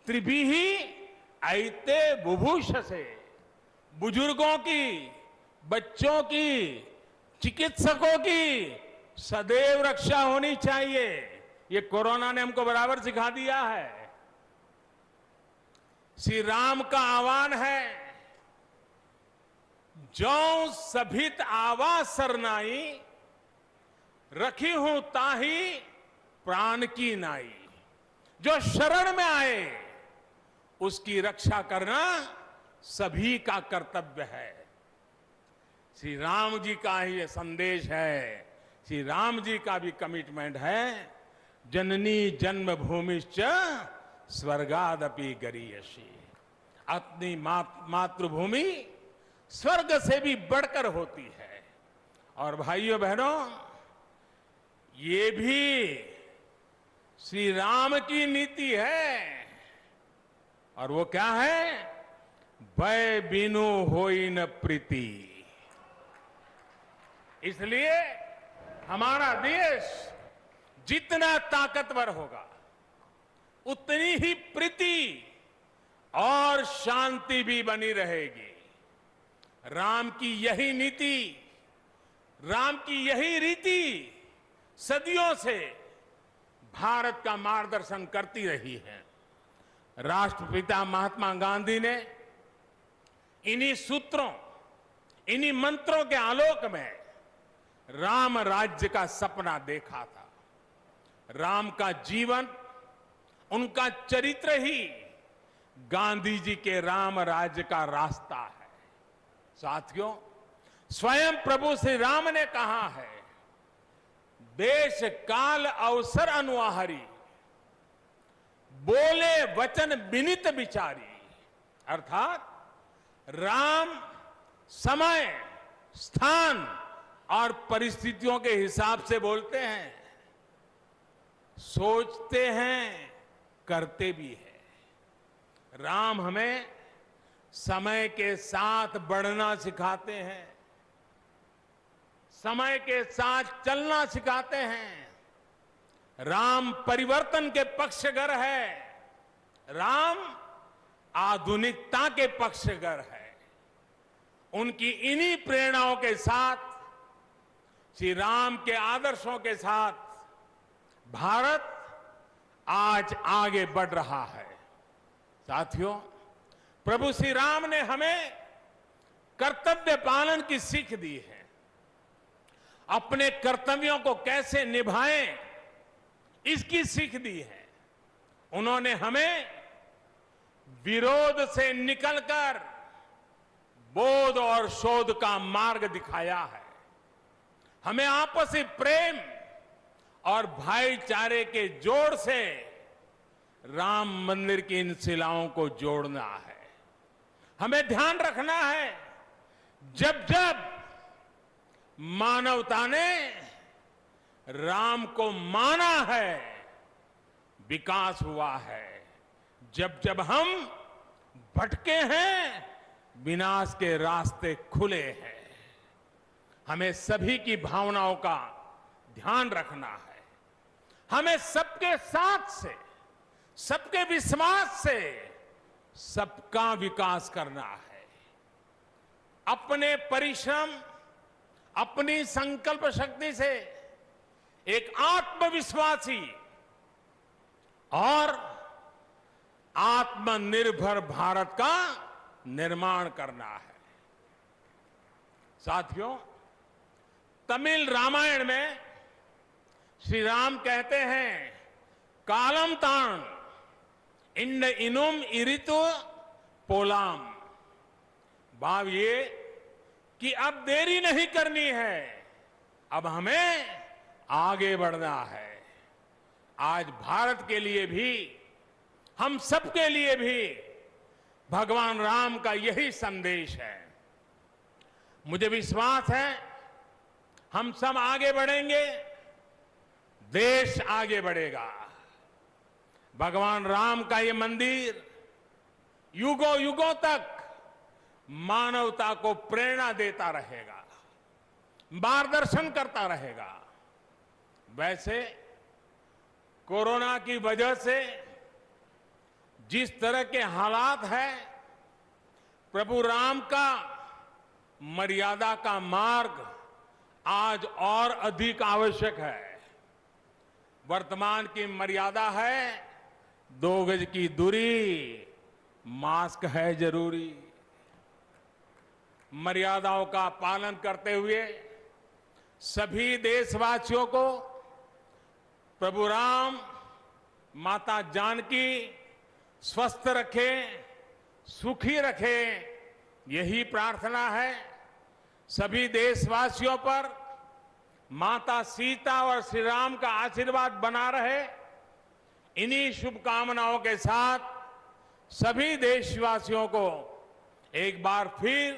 त्रिभिहि ऐते बुभूष से। बुजुर्गों की, बच्चों की, चिकित्सकों की सदैव रक्षा होनी चाहिए। ये कोरोना ने हमको बराबर सिखा दिया है। श्री राम का आह्वान है, जो सभित आवा सरनाई रखी हूं ताही प्राण की नाई, जो शरण में आए उसकी रक्षा करना सभी का कर्तव्य है। श्री राम जी का ही ये संदेश है, श्री राम जी का भी कमिटमेंट है, जननी जन्मभूमिश्च स्वर्गादपि गरीयसी। अपनी मातृभूमि स्वर्ग से भी बढ़कर होती है। और भाइयों बहनों, ये भी श्री राम की नीति है। और वो क्या है? भय बिनु होई न प्रीति। इसलिए हमारा देश जितना ताकतवर होगा उतनी ही प्रीति और शांति भी बनी रहेगी। राम की यही नीति, राम की यही रीति सदियों से भारत का मार्गदर्शन करती रही है। राष्ट्रपिता महात्मा गांधी ने इन्हीं सूत्रों, इन्हीं मंत्रों के आलोक में राम राज्य का सपना देखा था। राम का जीवन, उनका चरित्र ही गांधी जी के राम राज्य का रास्ता है। साथियों, स्वयं प्रभु श्री राम ने कहा है, देश काल अवसर अनुआहारी, बोले वचन विनित विचारी। अर्थात राम समय, स्थान और परिस्थितियों के हिसाब से बोलते हैं, सोचते हैं, करते भी हैं। राम हमें समय के साथ बढ़ना सिखाते हैं, समय के साथ चलना सिखाते हैं। राम परिवर्तन के पक्षगर है, राम आधुनिकता के पक्षगर है। उनकी इन्हीं प्रेरणाओं के साथ, श्री राम के आदर्शों के साथ भारत आज आगे बढ़ रहा है। साथियों, प्रभु श्री राम ने हमें कर्तव्य पालन की सीख दी है। अपने कर्तव्यों को कैसे निभाएं, इसकी सीख दी है। उन्होंने हमें विरोध से निकलकर बोध और शोध का मार्ग दिखाया है। हमें आपसी प्रेम और भाईचारे के जोड़ से राम मंदिर की इन शिलाओं को जोड़ना है। हमें ध्यान रखना है, जब जब मानवता ने राम को माना है, विकास हुआ है। जब जब हम भटके हैं, विनाश के रास्ते खुले हैं। हमें सभी की भावनाओं का ध्यान रखना है। हमें सबके साथ से, सबके विश्वास से सबका विकास करना है। अपने परिश्रम, अपनी संकल्प शक्ति से एक आत्मविश्वासी और आत्मनिर्भर भारत का निर्माण करना है। साथियों, तमिल रामायण में श्री राम कहते हैं, कालम तान इंड इनुम इरितु पोलाम। भाव ये कि अब देरी नहीं करनी है, अब हमें आगे बढ़ना है। आज भारत के लिए भी, हम सबके लिए भी भगवान राम का यही संदेश है। मुझे विश्वास है हम सब आगे बढ़ेंगे, देश आगे बढ़ेगा। भगवान राम का ये मंदिर युगों युगों तक मानवता को प्रेरणा देता रहेगा, मार्गदर्शन करता रहेगा। वैसे कोरोना की वजह से जिस तरह के हालात हैं, प्रभु राम का मर्यादा का मार्ग आज और अधिक आवश्यक है। वर्तमान की मर्यादा है 2 गज की दूरी, मास्क है जरूरी। मर्यादाओं का पालन करते हुए सभी देशवासियों को प्रभु राम माता जानकी स्वस्थ रखे, सुखी रखे, यही प्रार्थना है। सभी देशवासियों पर माता सीता और श्री राम का आशीर्वाद बना रहे। इन्हीं शुभकामनाओं के साथ सभी देशवासियों को एक बार फिर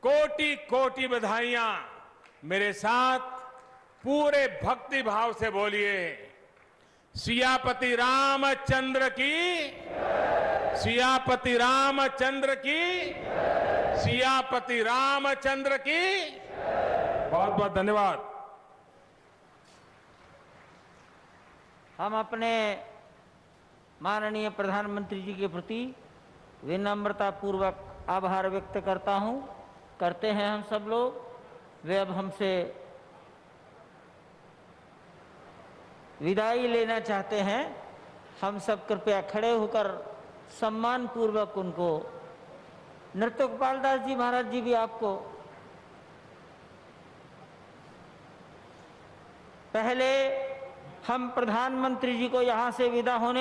कोटि कोटि बधाइयां। मेरे साथ पूरे भक्ति भाव से बोलिए, सियापति रामचंद्र की, सियापति रामचंद्र की, सियापति रामचंद्र की। बहुत बहुत धन्यवाद। हम अपने माननीय प्रधानमंत्री जी के प्रति विनम्रता पूर्वक आभार व्यक्त करते हैं हम सब लोग। वे अब हमसे विदाई लेना चाहते हैं। हम सब कृपया खड़े होकर सम्मान पूर्वक उनको, नृत्य गोपाल दास जी महाराज जी भी आपको पहले हम प्रधानमंत्री जी को यहाँ से विदा होने